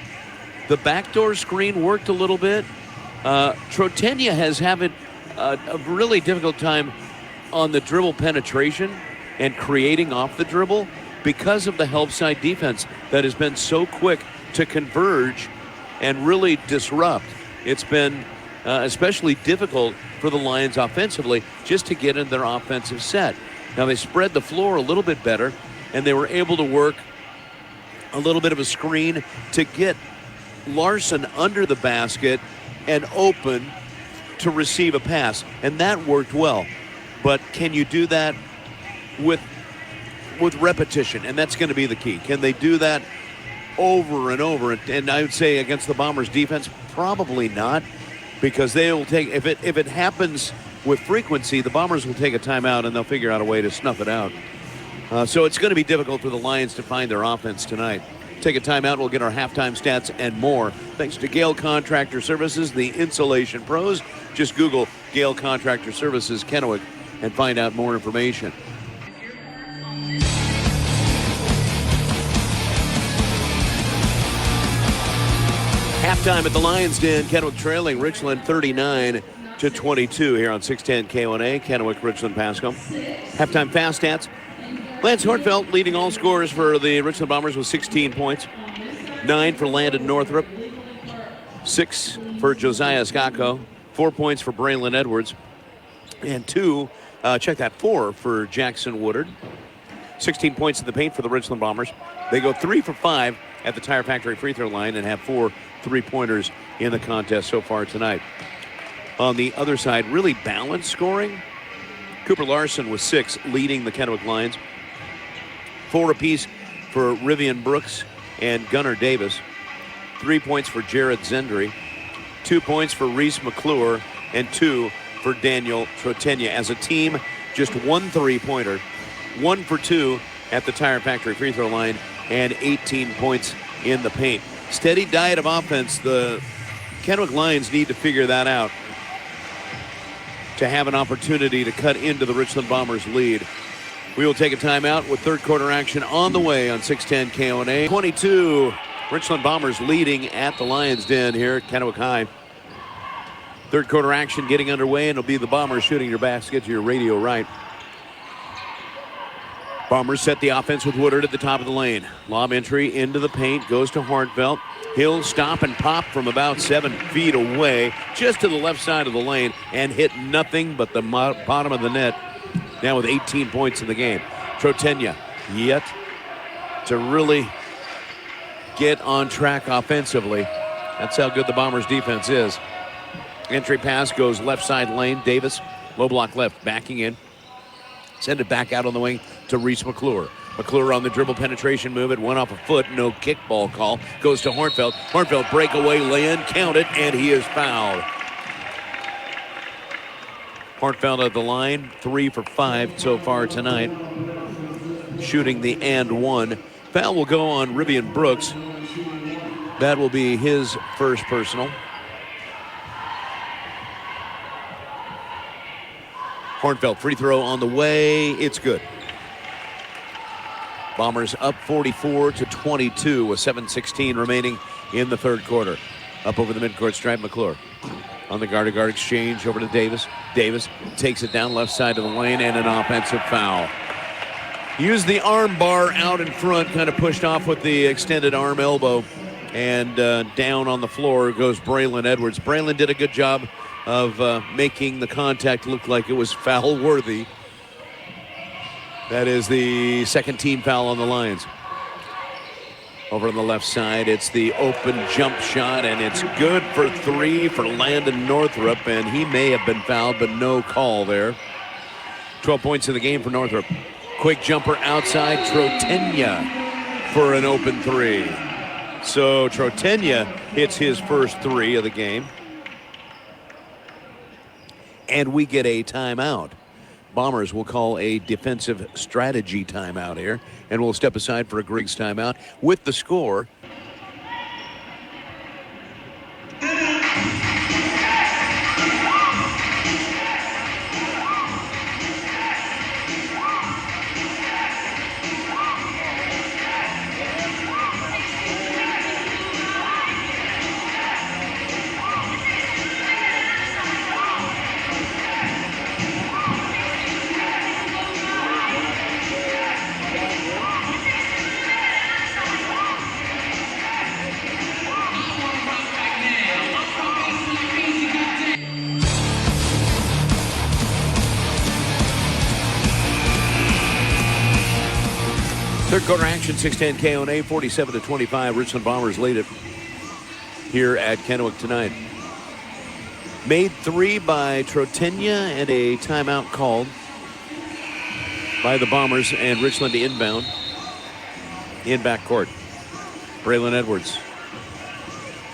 the backdoor screen worked a little bit. Trotenia has had a really difficult time on the dribble penetration and creating off the dribble because of the help side defense that has been so quick to converge and really disrupt. It's been especially difficult for the Lions offensively just to get in their offensive set. Now they spread the floor a little bit better, and they were able to work a little bit of a screen to get Larson under the basket and open to receive a pass, and that worked well. But can you do that with repetition? And that's going to be the key. Can they do that over and over? And I would say against the Bombers defense, probably not, because they will take, if it happens with frequency, the Bombers will take a timeout and they'll figure out a way to snuff it out. So it's going to be difficult for the Lions to find their offense tonight. Take a timeout. We'll get our halftime stats and more. Thanks to Gale Contractor Services, the Insulation Pros. Just Google Gale Contractor Services Kennewick and find out more information. Halftime at the Lions Den. Kennewick trailing Richland 39-22 here on 610 K1A. Kennewick, Richland, Pasco. Halftime fast stats. Lance Hortfeld leading all scorers for the Richland Bombers with 16 points. 9 for Landon Northrup. 6 for Josiah Scacco. 4 points for Braylon Edwards. And 4 for Jackson Woodard. 16 points in the paint for the Richland Bombers. They go 3 for 5 at the Tire Factory free throw line and have 4 3-pointers in the contest so far tonight. On the other side, really balanced scoring. Cooper Larson with 6, leading the Kennewick Lions. 4 apiece for Rivian Brooks and Gunnar Davis. 3 points for Jared Zendry. 2 points for Reese McClure and 2 for Daniel Trotenia. As a team, just 1 3-pointer, 1 for 2 at the Tire Factory free throw line, and 18 points in the paint. Steady diet of offense. The Kennewick Lions need to figure that out to have an opportunity to cut into the Richland Bombers lead. We will take a timeout with third quarter action on the way on 610 KONA. 22 Richland Bombers leading at the Lions Den here at Kennewick High. Third quarter action getting underway, and it'll be the Bombers shooting your basket to your radio right. Bombers set the offense with Woodard at the top of the lane. Lob entry into the paint, goes to Hornfelt. He'll stop and pop from about 7 feet away, just to the left side of the lane, and hit nothing but the bottom of the net. Now with 18 points in the game. Trotenia yet to really get on track offensively. That's how good the Bombers defense is. Entry pass goes left side lane. Davis, low block left, backing in. Send it back out on the wing to Reese McClure. McClure on the dribble penetration move. It went off a foot. No kickball call. Goes to Hornfeld. Hornfeld breakaway lay-in. Count it, and he is fouled. Hornfeld at the line. 3 for 5 so far tonight. Shooting the and one. Foul will go on Rivian Brooks. That will be his first personal. Hornfeld free throw on the way. It's good. Bombers up 44-22 with 7:16 remaining in the third quarter. Up over the midcourt stripe, McClure. On the guard-to-guard exchange over to Davis. Davis takes it down left side of the lane, and an offensive foul. Used the arm bar out in front, kind of pushed off with the extended arm elbow. And down on the floor goes Braylon Edwards. Braylon did a good job of making the contact look like it was foul worthy. That is the second team foul on the Lions. Over on the left side, it's the open jump shot, and it's good for 3 for Landon Northrup, and he may have been fouled, but no call there. 12 points in the game for Northrup. Quick jumper outside, Trotenia for an open 3. So Trotenia hits his first 3 of the game. And we get a timeout. Bombers will call a defensive strategy timeout here, and we'll step aside for a Griggs timeout with the score. Third quarter action, 6:10 KONA, 47-25. Richland Bombers lead it here at Kennewick tonight. Made 3 by Trotenia, and a timeout called by the Bombers, and Richland inbound in backcourt. Braylon Edwards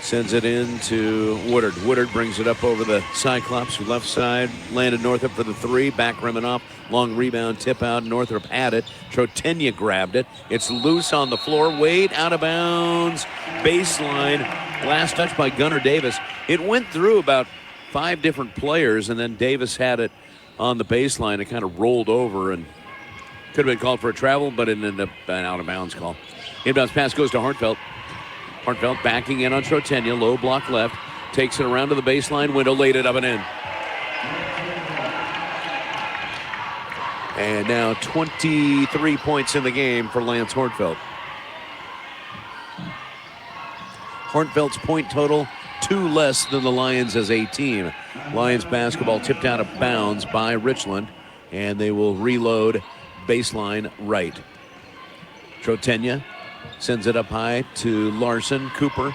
sends it in to Woodard. Woodard brings it up over the Cyclops, left side. Landon Northrup for the 3, back rimming off. Long rebound, tip out. Northrup had it. Trotenia grabbed it. It's loose on the floor. Wade out of bounds. Baseline. Last touch by Gunnar Davis. It went through about 5 different players, and then Davis had it on the baseline. It kind of rolled over and could have been called for a travel, but it ended up an out-of-bounds call. Inbounds pass goes to Hornfeld. Hornfeld backing in on Trotenia. Low block left. Takes it around to the baseline window. Laid it up and in. And now 23 points in the game for Lance Hornfeld. Hornfeld's point total, 2 less than the Lions as a team. Lions basketball tipped out of bounds by Richland, and they will reload baseline right. Trotenia sends it up high to Larson. Cooper,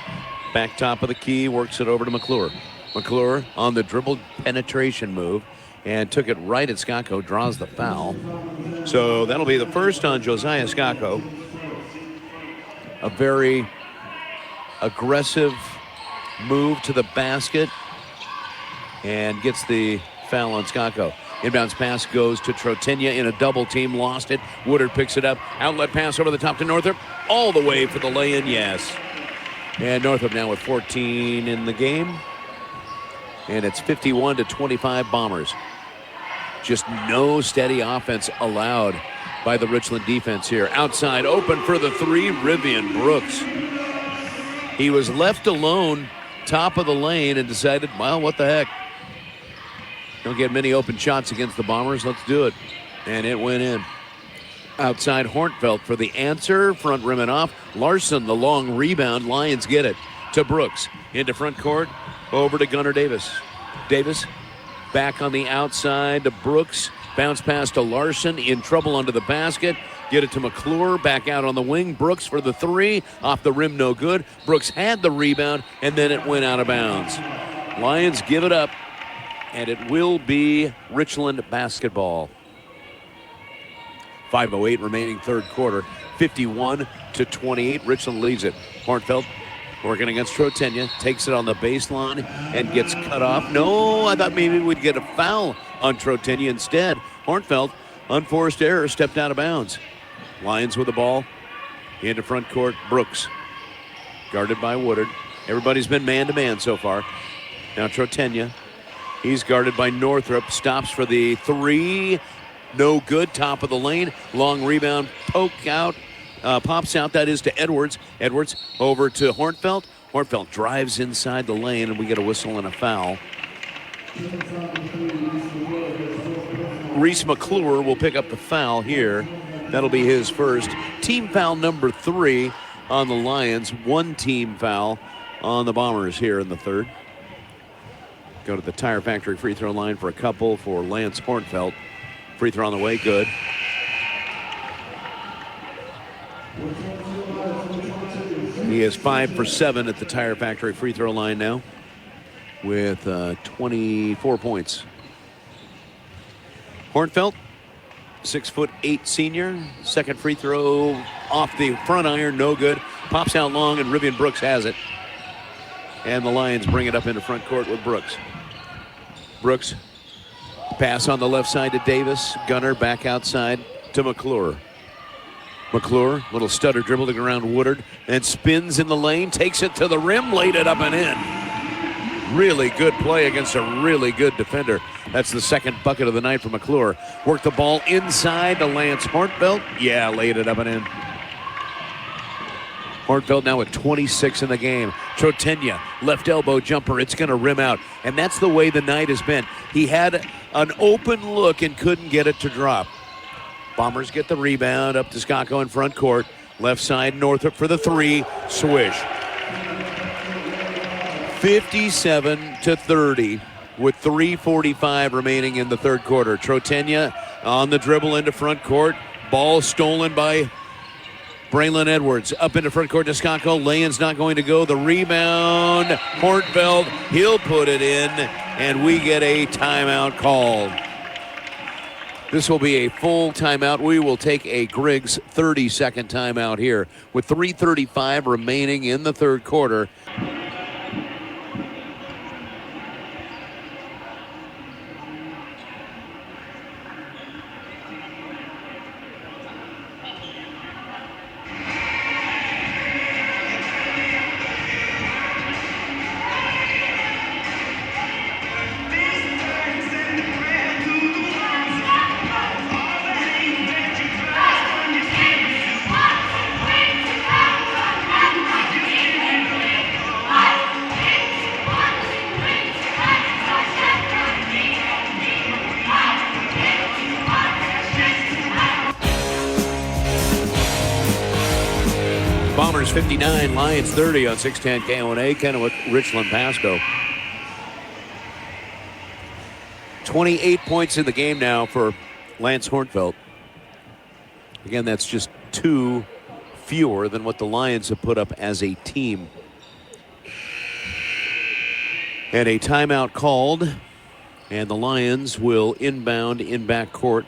back top of the key, works it over to McClure. McClure on the dribble penetration move and took it right at Skako, draws the foul. So that'll be the first on Josiah Skako. A very aggressive move to the basket and gets the foul on Skako. Inbounds pass goes to Trotenia in a double team, lost it. Woodard picks it up. Outlet pass over the top to Northrop. All the way for the lay-in, yes. And Northrop now with 14 in the game. And it's 51-25 Bombers. Just no steady offense allowed by the Richland defense here. Outside, open for the three, Rivian Brooks. He was left alone, top of the lane, and decided, well, what the heck? Don't get many open shots against the Bombers. Let's do it. And it went in. Outside, Hornfeld for the answer. Front rim and off. Larson, the long rebound. Lions get it to Brooks. Into front court. Over to Gunnar Davis. Davis back on the outside to Brooks. Bounce pass to Larson. In trouble under the basket. Get it to McClure. Back out on the wing. Brooks for the three. Off the rim, no good. Brooks had the rebound, and then it went out of bounds. Lions give it up, and it will be Richland basketball. 5:08 remaining third quarter. 51-28. Richland leads it. Hornfeld working against Trotenia. Takes it on the baseline and gets cut off. No, I thought maybe we'd get a foul on Trotenia. Instead, Hornfeld, unforced error, stepped out of bounds. Lions with the ball. Into front court. Brooks. Guarded by Woodard. Everybody's been man-to-man so far. Now Trotenia. He's guarded by Northrop. Stops for the three. No good. Top of the lane. Long rebound. Poke out. Pops out. That is to Edwards. Edwards over to Hornfeld. Hornfeld drives inside the lane, and we get a whistle and a foul. Reese McClure will pick up the foul here. That'll be his first. Team foul number 3 on the Lions. 1 team foul on the Bombers here in the third. Go to the Tire Factory free throw line for a couple for Lance Hornfeld. Free throw on the way, good. He is 5 for 7 at the Tire Factory free throw line now with 24 points. Hornfeld, 6'8" senior. Second free throw off the front iron, no good. Pops out long, and Rivian Brooks has it. And the Lions bring it up into front court with Brooks. Brooks, pass on the left side to Davis. Gunner back outside to McClure. McClure, little stutter dribble to go around Woodard, and spins in the lane, takes it to the rim, laid it up and in. Really good play against a really good defender. That's the second bucket of the night for McClure. Worked the ball inside to Lance Hornfeld. Yeah, laid it up and in. Hornfeld now with 26 in the game. Trotenia, left elbow jumper. It's going to rim out. And that's the way the night has been. He had an open look and couldn't get it to drop. Bombers get the rebound up to Skako in front court. Left side, Northrop for the three. Swish. 57-30 with 3:45 remaining in the third quarter. Trotenia on the dribble into front court. Ball stolen by Braylon Edwards. Up into front court to Skako. Layin's not going to go. The rebound. Hornfeld, he'll put it in, and we get a timeout called. This will be a full timeout. We will take a Griggs 30-second timeout here with 3:35 remaining in the third quarter. Bombers 59, Lions 30 on 610 KONA, Kennewick, Richland, Pasco. 28 points in the game now for Lance Hornfeld. Again, that's just 2 fewer than what the Lions have put up as a team. And a timeout called, and the Lions will inbound in backcourt.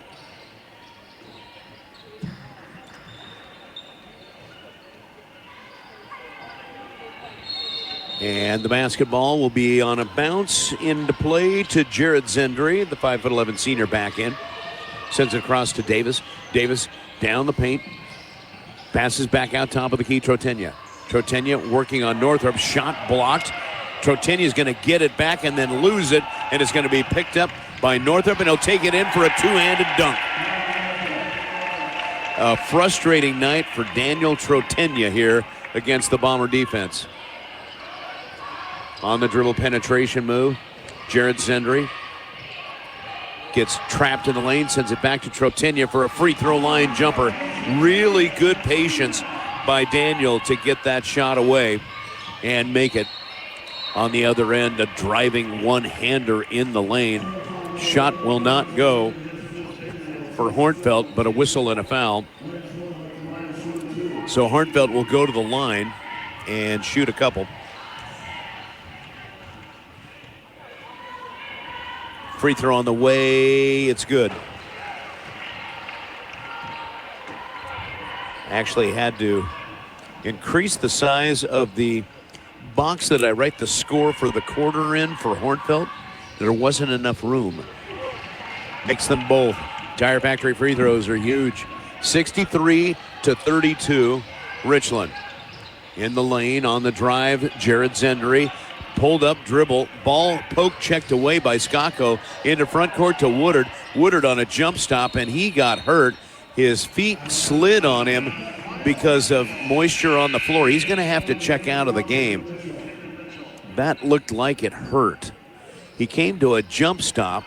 And the basketball will be on a bounce into play to Jared Zendry, the 5'11" senior back in. Sends it across to Davis. Davis down the paint. Passes back out top of the key, Trotenya. Trotenya working on Northrup. Shot blocked. Trotenya is going to get it back and then lose it. And it's going to be picked up by Northrup, and he'll take it in for a two-handed dunk. A frustrating night for Daniel Trotenya here against the Bomber defense. On the dribble penetration move, Jared Zendry gets trapped in the lane, sends it back to Trotenya for a free throw line jumper. Really good patience by Daniel to get that shot away and make it. On the other end, a driving one-hander in the lane. Shot will not go for Hornfeld, but a whistle and a foul. So Hornfeld will go to the line and shoot a couple. Free throw on the way, it's good. Actually had to increase the size of the box that I write the score for the quarter in for Hornfeld. There wasn't enough room. Makes them both. Tire Factory free throws are huge. 63-32, Richland. In the lane, on the drive, Jared Zendry. Pulled up dribble, ball poke checked away by Skako into front court to Woodard. Woodard on a jump stop, and he got hurt. His feet slid on him because of moisture on the floor. He's going to have to check out of the game. That looked like it hurt. He came to a jump stop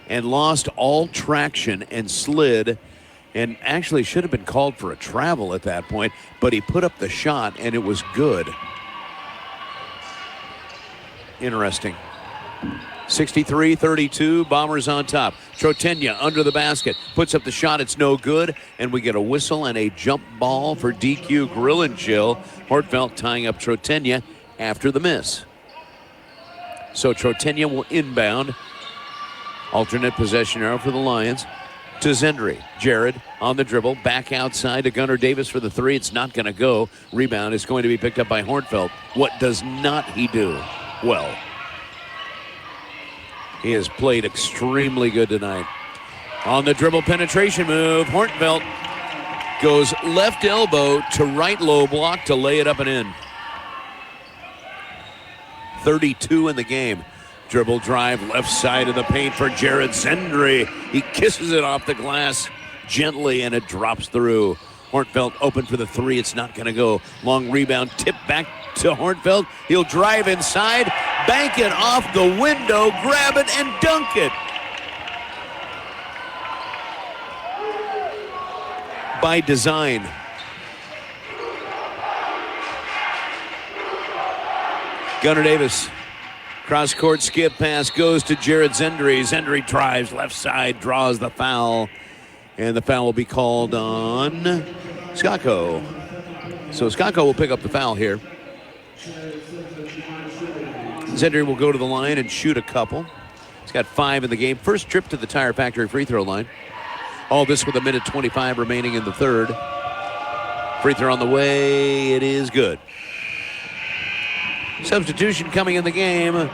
and lost all traction and slid, and actually should have been called for a travel at that point, but he put up the shot and it was good. Interesting. 63-32, Bombers on top. Trotenya under the basket, puts up the shot, it's no good, and we get a whistle and a jump ball for DQ Grill and Chill. Hornfeld tying up Trotenya after the miss. So Trotenya will inbound. Alternate possession arrow for the Lions to Zendry. Jared on the dribble, back outside to Gunnar Davis for the three. It's not going to go. Rebound is going to be picked up by Hornfeld. What does not he do? Well, he has played extremely good tonight. On the dribble penetration move, Hornfeld goes left elbow to right low block to lay it up and in. 32 in the game. Dribble drive left side of the paint for Jared Zendry. He kisses it off the glass gently and it drops through. Hornfeld open for the three. It's not going to go. Long rebound, tip back to Hornfeld. He'll drive inside, bank it off the window, grab it, and dunk it. By design. Gunnar Davis. Cross-court skip pass goes to Jared Zendry. Zendry drives left side, draws the foul. And the foul will be called on Skako. So Skako will pick up the foul here. Zendry will go to the line and shoot a couple. He's got 5 in the game. First trip to the Tire Factory free throw line. All this with 1:25 remaining in the third. Free throw on the way. It is good. Substitution coming in the game.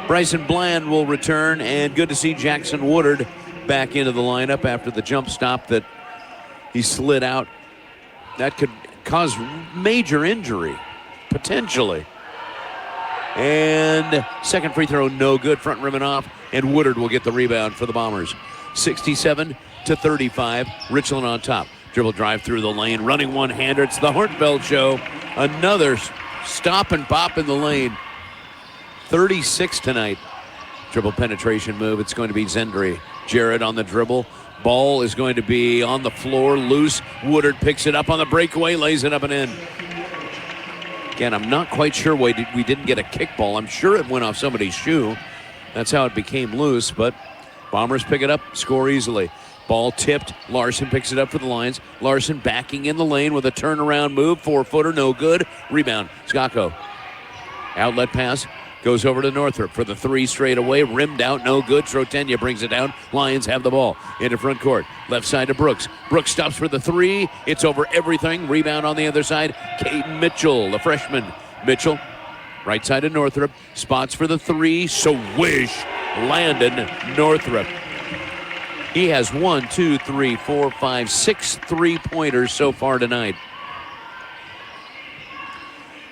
Bryson Bland will return, and good to see Jackson Woodard back into the lineup after the jump stop that he slid out. That could cause major injury, potentially. And second free throw, no good. Front rim and off, and Woodard will get the rebound for the Bombers. 67-35, Richland on top. Dribble drive through the lane, running one-hander. It's the Hornfeld show. Another stop and pop in the lane. 36 tonight. Dribble penetration move. It's going to be Zendry. Jared on the dribble. Ball is going to be on the floor, loose. Woodard picks it up on the breakaway, lays it up and in. Again, I'm not quite sure why we didn't get a kickball. I'm sure it went off somebody's shoe. That's how it became loose, but Bombers pick it up, score easily. Ball tipped. Larson picks it up for the Lions. Larson backing in the lane with a turnaround move. 4-footer, no good. Rebound, Skako. Outlet pass. Goes over to Northrup for the three straight away. Rimmed out, no good. Trotenia brings it down. Lions have the ball into front court. Left side to Brooks. Brooks stops for the three. It's over everything. Rebound on the other side. Caden Mitchell, the freshman. Mitchell, right side to Northrup. Spots for the three. Swish. Landon Northrup. He has 6 3-pointers so far tonight.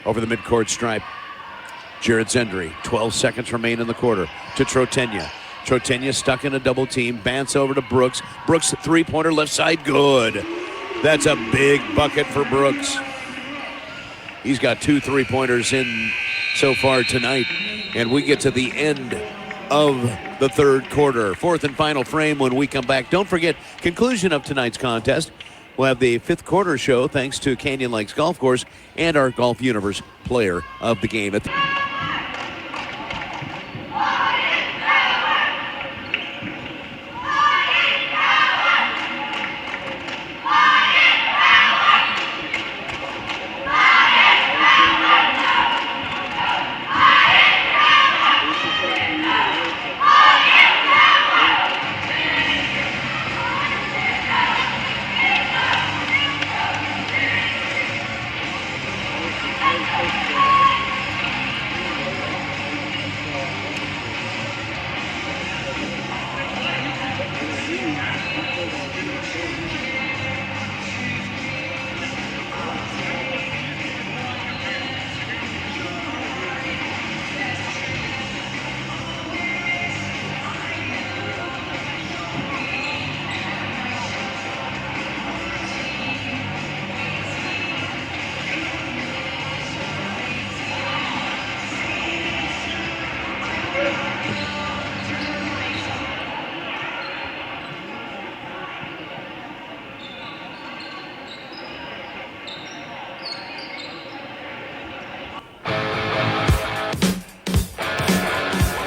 Over the midcourt stripe. Jared Zendry, 12 seconds remain in the quarter, to Trotenia. Trotenia stuck in a double team, bants over to Brooks. Brooks, three-pointer left side, good. That's a big bucket for Brooks. He's got 2 3-pointers in so far tonight, and we get to the end of the third quarter. Fourth and final frame when we come back. Don't forget, conclusion of tonight's contest. We'll have the fifth quarter show thanks to Canyon Lakes Golf Course and our Golf Universe player of the game.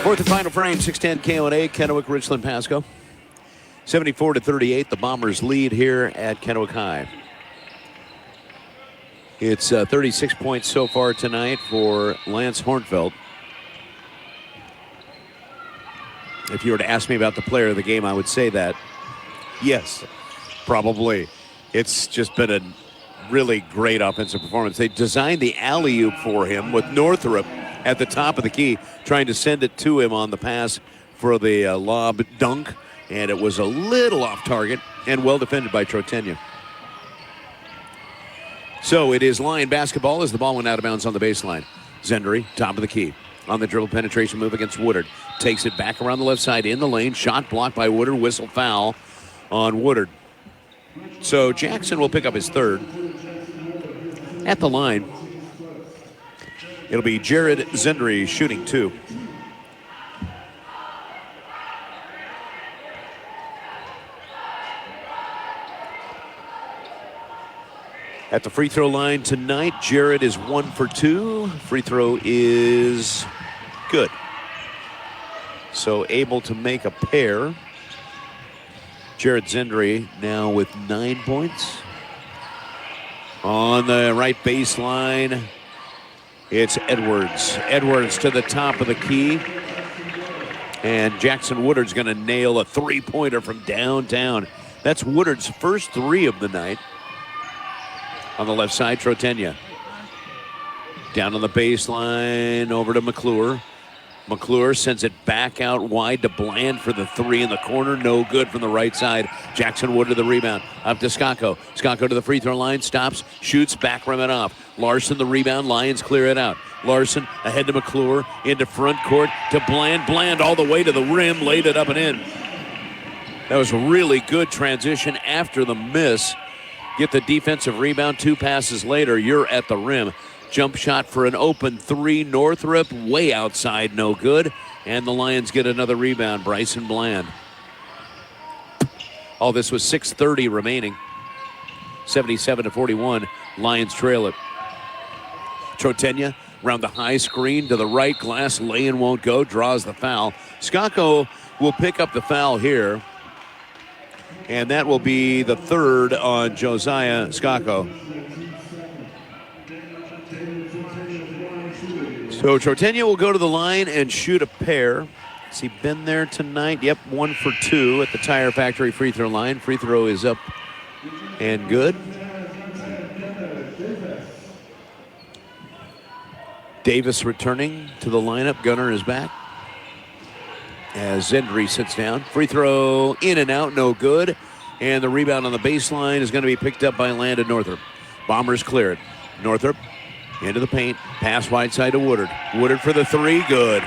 Fourth and final frame, 6:10 KONA, Kennewick, Richland, Pasco. 74-38, the Bombers lead here at Kennewick High. It's 36 points so far tonight for Lance Hornfeld. If you were to ask me about the player of the game, I would say that. Yes, probably. It's just been a really great offensive performance. They designed the alley-oop for him with Northrup at the top of the key, trying to send it to him on the pass for the lob dunk, and it was a little off target and well defended by Trotenia. So it is Lion basketball as the ball went out of bounds on the baseline. Zendry, top of the key, on the dribble penetration move against Woodard. Takes it back around the left side in the lane. Shot blocked by Woodard. Whistle foul on Woodard. So Jackson will pick up his third. At the line, it'll be Jared Zendry shooting 2. At the free throw line tonight, Jared is 1 for 2. Free throw is good. So able to make a pair. Jared Zendry now with 9 points. On the right baseline, it's Edwards. Edwards to the top of the key. And Jackson Woodard's going to nail a three-pointer from downtown. That's Woodard's first 3 of the night. On the left side, Trotenia. Down on the baseline, over to McClure. McClure sends it back out wide to Bland for the 3 in the corner. No good from the right side. Jackson Woodard the rebound. Up to Skako. Skako to the free throw line. Stops. Shoots. Back rim it off. Larson the rebound. Lions clear it out. Larson ahead to McClure. Into front court to Bland. Bland all the way to the rim. Laid it up and in. That was a really good transition after the miss. Get the defensive rebound. 2 passes later, you're at the rim. Jump shot for an open 3. Northrup way outside, no good. And the Lions get another rebound. Bryson Bland. All this was 6:30 remaining. 77-41. Lions trail it. Trotenia around the high screen to the right. Glass lay-in won't go. Draws the foul. Skako will pick up the foul here. And that will be the third on Josiah Skako. So Trotenia will go to the line and shoot a pair. Has he been there tonight? Yep, 1 for 2 at the Tire Factory free throw line. Free throw is up and good. Davis returning to the lineup. Gunner is back as Zendry sits down. Free throw in and out, no good. And the rebound on the baseline is going to be picked up by Landon Northrup. Bombers clear it. Northrup into the paint. Pass wide side to Woodard. Woodard for the three, good.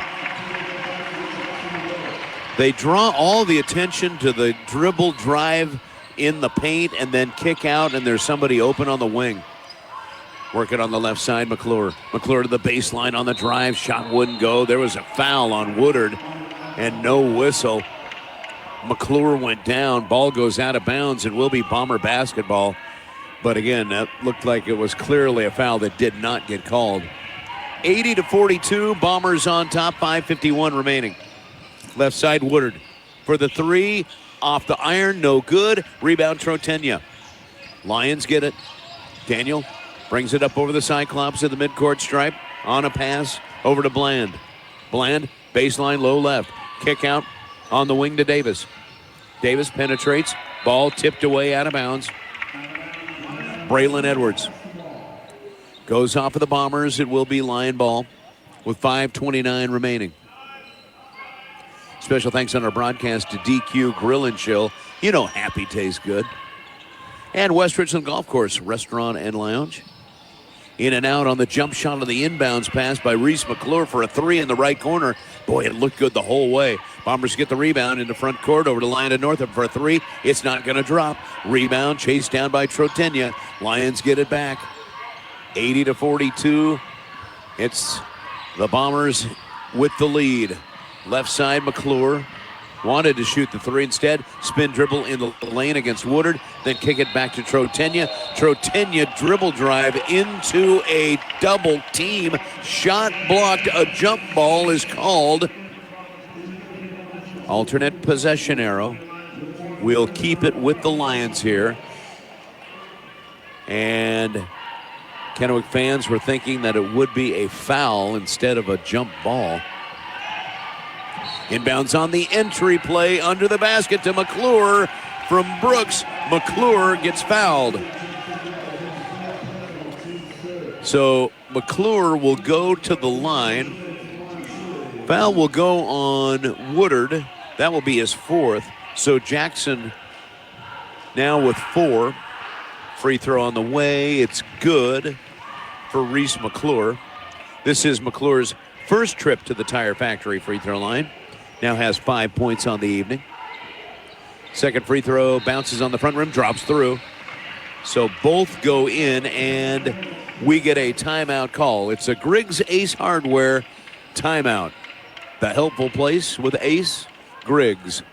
They draw all the attention to the dribble drive in the paint and then kick out, and there's somebody open on the wing. Working on the left side, McClure. McClure to the baseline on the drive. Shot wouldn't go. There was a foul on Woodard and no whistle. McClure went down. Ball goes out of bounds and will be Bomber basketball. But again, that looked like it was clearly a foul that did not get called. 80-42, Bombers on top, 5:51 remaining. Left side, Woodard for the three. Off the iron, no good. Rebound, Trotenia. Lions get it. Daniel brings it up over the Cyclops at the midcourt stripe. On a pass, over to Bland. Bland, baseline, low left. Kick out on the wing to Davis. Davis penetrates. Ball tipped away out of bounds. Braylon Edwards goes off of the Bombers. It will be Lion ball with 5:29 remaining. Special thanks on our broadcast to DQ Grill and Chill. You know happy tastes good. And West Richland Golf Course Restaurant and Lounge. In and out on the jump shot of the inbounds pass by Reese McClure for a three in the right corner. Boy, it looked good the whole way. Bombers get the rebound in the front court over to Landon Northrup for a three. It's not going to drop. Rebound chased down by Trotenia. Lions get it back. 80-42. It's the Bombers with the lead. Left side, McClure wanted to shoot the three. Instead, spin dribble in the lane against Woodard, then kick it back to Trotenia. Trotenia dribble drive into a double team. Shot blocked. A jump ball is called. Alternate possession arrow. We'll keep it with the Lions here. And Kennewick fans were thinking that it would be a foul instead of a jump ball. Inbounds on the entry play under the basket to McClure from Brooks. McClure gets fouled. So McClure will go to the line. Foul will go on Woodard. That will be his fourth. So Jackson now with 4. Free throw on the way. It's good for Reese McClure. This is McClure's first trip to the Tire Factory free throw line. Now has 5 points on the evening. Second free throw bounces on the front rim, drops through. So both go in, and we get a timeout call. It's a Griggs Ace Hardware timeout. The helpful place with Ace Griggs.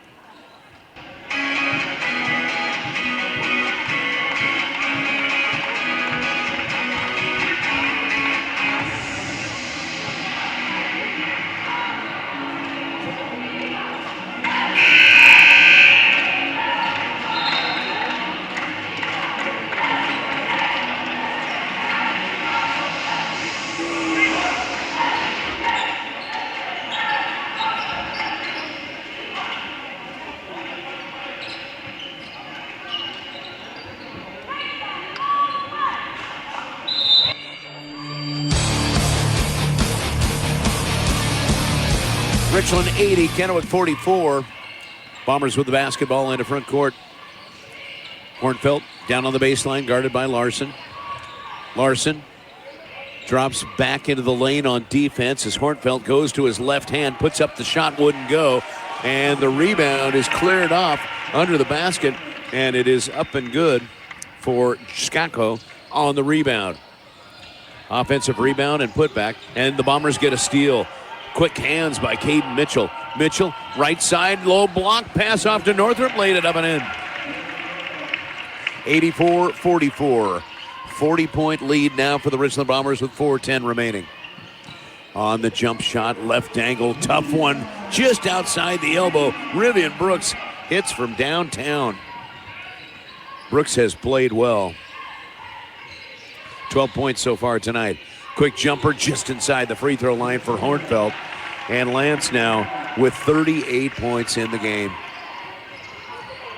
Richland 80, Kennewick 44. Bombers with the basketball into front court. Hornfeld down on the baseline, guarded by Larson. Larson drops back into the lane on defense as Hornfeld goes to his left hand, puts up the shot, wouldn't go. And the rebound is cleared off under the basket, and it is up and good for Skako on the rebound. Offensive rebound and putback, and the Bombers get a steal. Quick hands by Caden Mitchell. Mitchell, right side, low block, pass off to Northrup, laid it up and in. 84-44. 40-point lead now for the Richland Bombers with 4:10 remaining. On the jump shot, left angle, tough one, just outside the elbow. Rivian Brooks hits from downtown. Brooks has played well. 12 points so far tonight. Quick jumper just inside the free throw line for Hornfeld. And Lance now with 38 points in the game.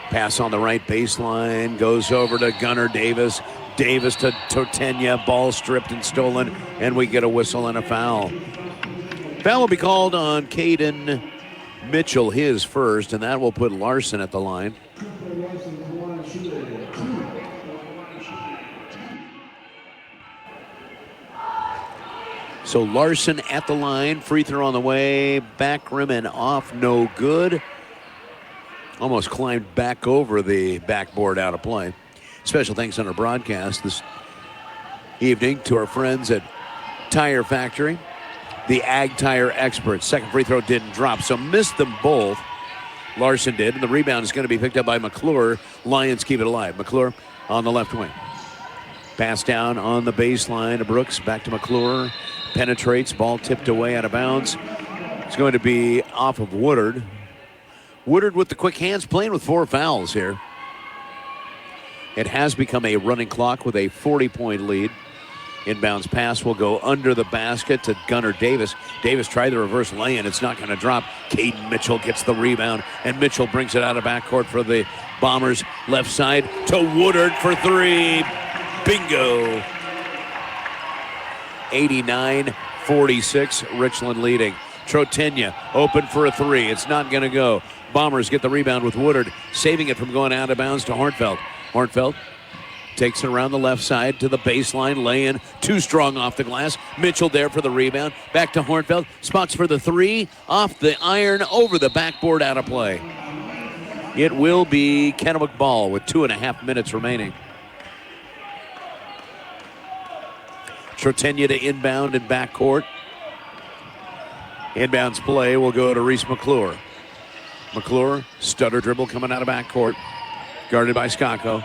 Pass on the right baseline, goes over to Gunnar Davis. Davis to Tortenia, ball stripped and stolen, and we get a whistle and a foul. Foul will be called on Caden Mitchell, his first, and that will put Larson at the line. So Larson at the line, free throw on the way, back rim and off, no good. Almost climbed back over the backboard, out of play. Special thanks on our broadcast this evening to our friends at Tire Factory, the Ag Tire experts. Second free throw didn't drop, so missed them both. Larson did, and the rebound is going to be picked up by McClure. Lions keep it alive. McClure on the left wing. Pass down on the baseline to Brooks, back to McClure. Penetrates, ball tipped away out of bounds. It's going to be off of Woodard. Woodard with the quick hands, playing with 4 fouls here. It has become a running clock with a 40-point lead. Inbounds pass will go under the basket to Gunnar Davis. Davis tried the reverse lay-in. It's not going to drop. Caden Mitchell gets the rebound, and Mitchell brings it out of backcourt for the Bombers. Left side to Woodard for 3. Bingo. 89-46, Richland leading. Trotenia open for a 3. It's not going to go. Bombers get the rebound with Woodard, saving it from going out of bounds to Hornfeld. Hornfeld takes it around the left side to the baseline, lay-in, too strong off the glass. Mitchell there for the rebound. Back to Hornfeld, spots for the 3, off the iron, over the backboard, out of play. It will be Kennewick ball with 2.5 minutes remaining. Trotenia to inbound in backcourt. Inbounds play will go to Reese McClure. McClure, stutter dribble coming out of backcourt. Guarded by Skako.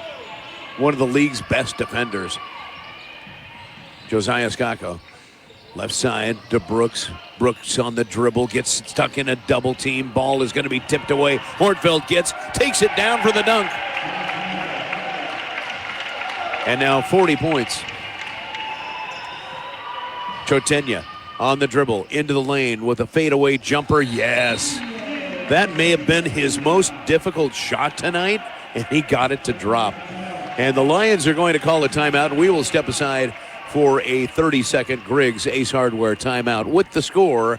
One of the league's best defenders. Josiah Skako. Left side to Brooks. Brooks on the dribble, gets stuck in a double team. Ball is going to be tipped away. Hornfeld takes it down for the dunk. And now 40 points. Trotenia on the dribble, into the lane with a fadeaway jumper. Yes. That may have been his most difficult shot tonight, and he got it to drop. And the Lions are going to call a timeout, and we will step aside for a 30-second Griggs Ace Hardware timeout with the score.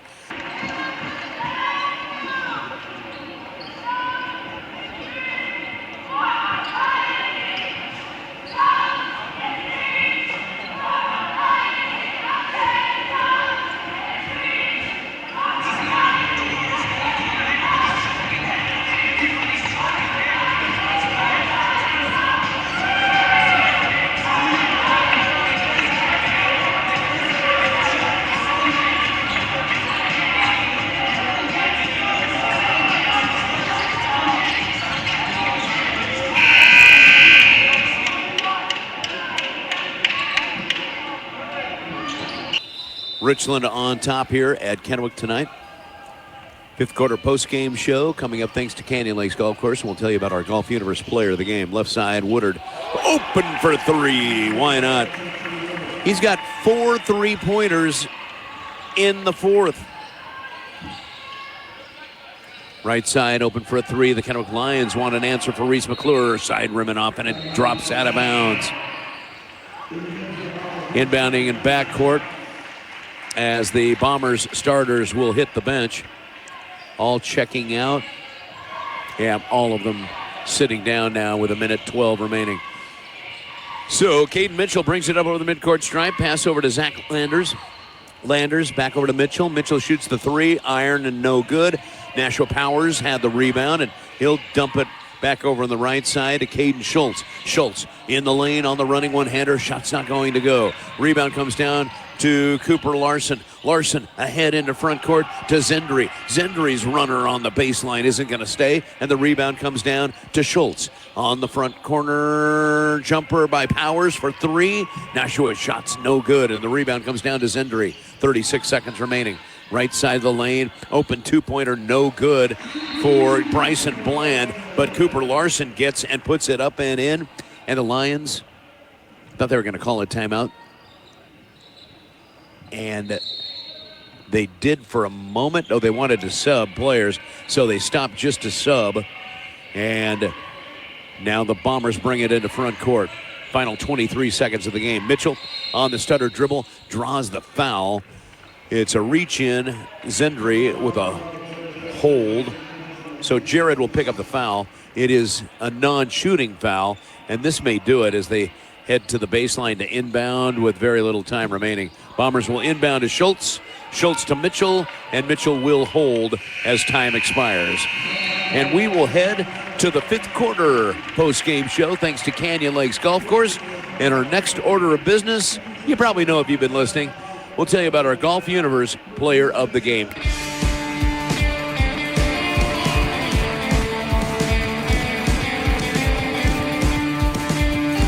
Richland on top here at Kennewick tonight. Fifth quarter post-game show coming up thanks to Canyon Lakes Golf Course. And we'll tell you about our Golf Universe player of the game. Left side, Woodard, open for 3. Why not? He's got 4 3-pointers in the fourth. Right side, open for a 3. The Kennewick Lions want an answer for Reese McClure. Side rimming off, and it drops out of bounds. Inbounding in backcourt as the Bombers starters will hit the bench. All checking out. Yeah, all of them sitting down now with 1:12 remaining. So Caden Mitchell brings it up over the midcourt stripe. Pass over to Zach Landers. Landers back over to Mitchell. Mitchell shoots the 3, iron and no good. Nashua Powers had the rebound, and he'll dump it back over on the right side to Caden Schultz. Schultz in the lane on the running one-hander. Shot's not going to go. Rebound comes down to Cooper Larson. Larson ahead into front court to Zendry. Zendry's runner on the baseline isn't going to stay, and the rebound comes down to Schultz. On the front corner, jumper by Powers for three. Nashua shot's no good, and the rebound comes down to Zendry. 36 seconds remaining. Right side of the lane, open two-pointer, no good for Bryson Bland, but Cooper Larson gets and puts it up and in, and the Lions thought they were going to call a timeout, and they did for a moment. Oh, they wanted to sub players, so they stopped just to sub, and now the Bombers bring it into front court. Final 23 seconds of the game. Mitchell on the stutter dribble, draws the foul. It's a reach in. Zendry with a hold. So Jared will pick up the foul. It is a non-shooting foul, and this may do it as they head to the baseline to inbound with very little time remaining. Bombers will inbound to Schultz. Schultz to Mitchell, and Mitchell will hold as time expires. And we will head to the fifth quarter post-game show thanks to Canyon Lakes Golf Course. And our next order of business, you probably know if you've been listening, we'll tell you about our Golf Universe Player of the Game.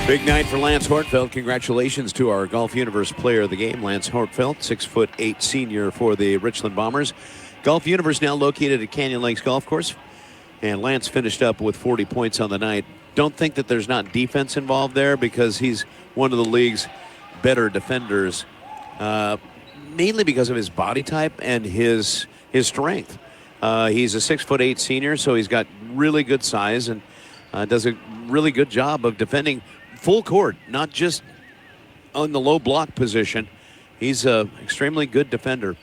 Big night for Lance Hortfeld. Congratulations to our Golf Universe Player of the Game, Lance Hortfeld, 6'8" senior for the Richland Bombers. Golf Universe now located at Canyon Lakes Golf Course. And Lance finished up with 40 points on the night. Don't think that there's not defense involved there because he's one of the league's better defenders, mainly because of his body type and his strength. He's a 6'8" senior, so he's got really good size and does a really good job of defending full court, not just on the low block position. He's an extremely good defender,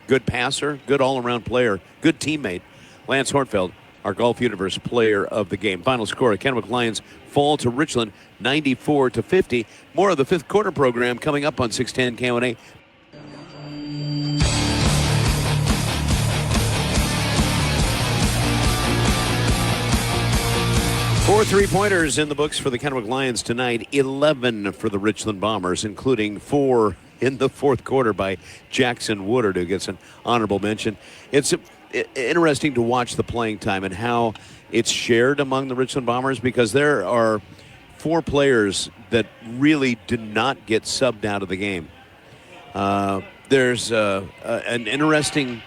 good passer, good all-around player, good teammate. Lance Hortfeld, our Golf Universe Player of the Game. Final score, Kennewick Lions fall to Richland 94-50. More of the fifth quarter program coming up on 610 KONA. 4 3-pointers in the books for the Kennewick Lions tonight. 11 for the Richland Bombers, including 4 in the fourth quarter by Jackson Woodard, who gets an honorable mention. It's interesting to watch the playing time and how it's shared among the Richland Bombers, because there are 4 players that really did not get subbed out of the game. There's an interesting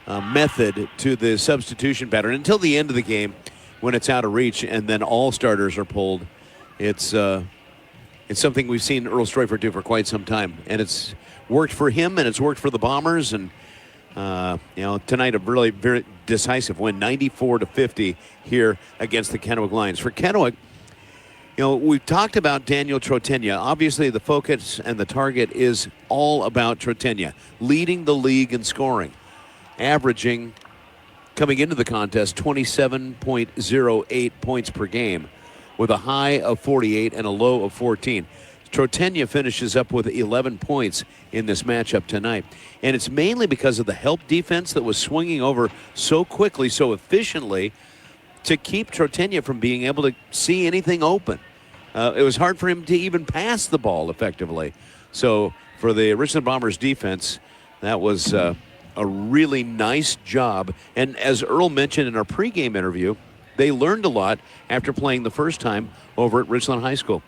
method to the substitution pattern until the end of the game, when it's out of reach and then all starters are pulled. It's something we've seen Earl Stroifert do for quite some time, and it's worked for him and it's worked for the Bombers. And tonight a really very decisive win, 94-50 here against the Kennewick Lions. For Kennewick, we've talked about Daniel Trotenia. Obviously the focus and the target is all about Trotenia, leading the league in scoring, averaging, coming into the contest, 27.08 points per game, with a high of 48 and a low of 14. Trotenia finishes up with 11 points in this matchup tonight. And it's mainly because of the help defense that was swinging over so quickly, so efficiently, to keep Trotenia from being able to see anything open. It was hard for him to even pass the ball effectively. So for the Richland Bombers defense, that was a really nice job. And as Earl mentioned in our pregame interview, they learned a lot after playing the first time over at Richland High School.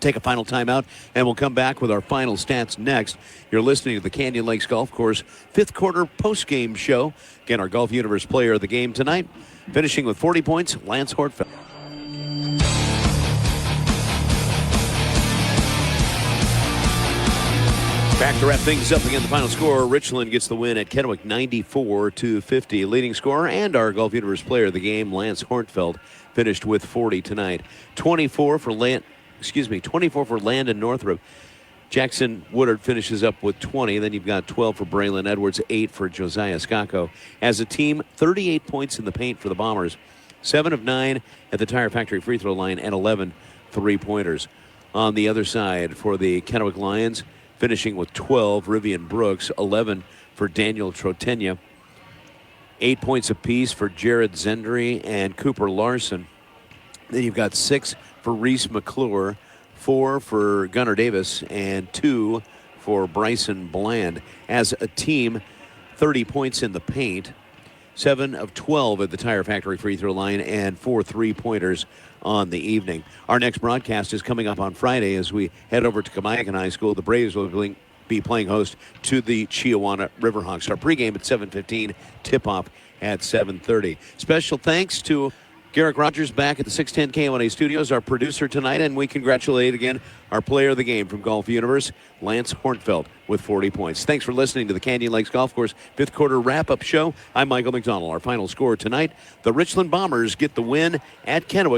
Take a final timeout, and we'll come back with our final stats next. You're listening to the Canyon Lakes Golf Course fifth quarter post-game show. Again, our Golf Universe Player of the Game tonight, finishing with 40 points, Lance Hortfeld. Back to wrap things up again. The final score, Richland gets the win at Kennewick 94-50. Leading scorer and our Golf Universe Player of the Game, Lance Hortfeld, finished with 40 tonight. 24 for Landon Northrup. Jackson Woodard finishes up with 20. Then you've got 12 for Braylon Edwards, 8 for Josiah Scacco. As a team, 38 points in the paint for the Bombers, 7 of 9 at the Tire Factory free throw line, and 11 three-pointers. On the other side for the Kennewick Lions, finishing with 12, Rivian Brooks, 11 for Daniel Trotenia, 8 points apiece for Jared Zendry and Cooper Larson. Then you've got 6 for Reese McClure, 4 for Gunnar Davis, and 2 for Bryson Bland. As a team, 30 points in the paint. 7 of 12 at the Tire Factory free throw line, and 4 3-pointers on the evening. Our next broadcast is coming up on Friday as we head over to Kennewick High School. The Braves will be playing host to the Chiawana Riverhawks. Our pregame at 7:15, tip-off at 7:30. Special thanks to Garrick Rogers back at the 610 KONA studios, our producer tonight, and we congratulate again our player of the game from Golf Universe, Lance Hornfeld, with 40 points. Thanks for listening to the Canyon Lakes Golf Course fifth quarter wrap-up show. I'm Michael McDonald. Our final score tonight, the Richland Bombers get the win at Kennewick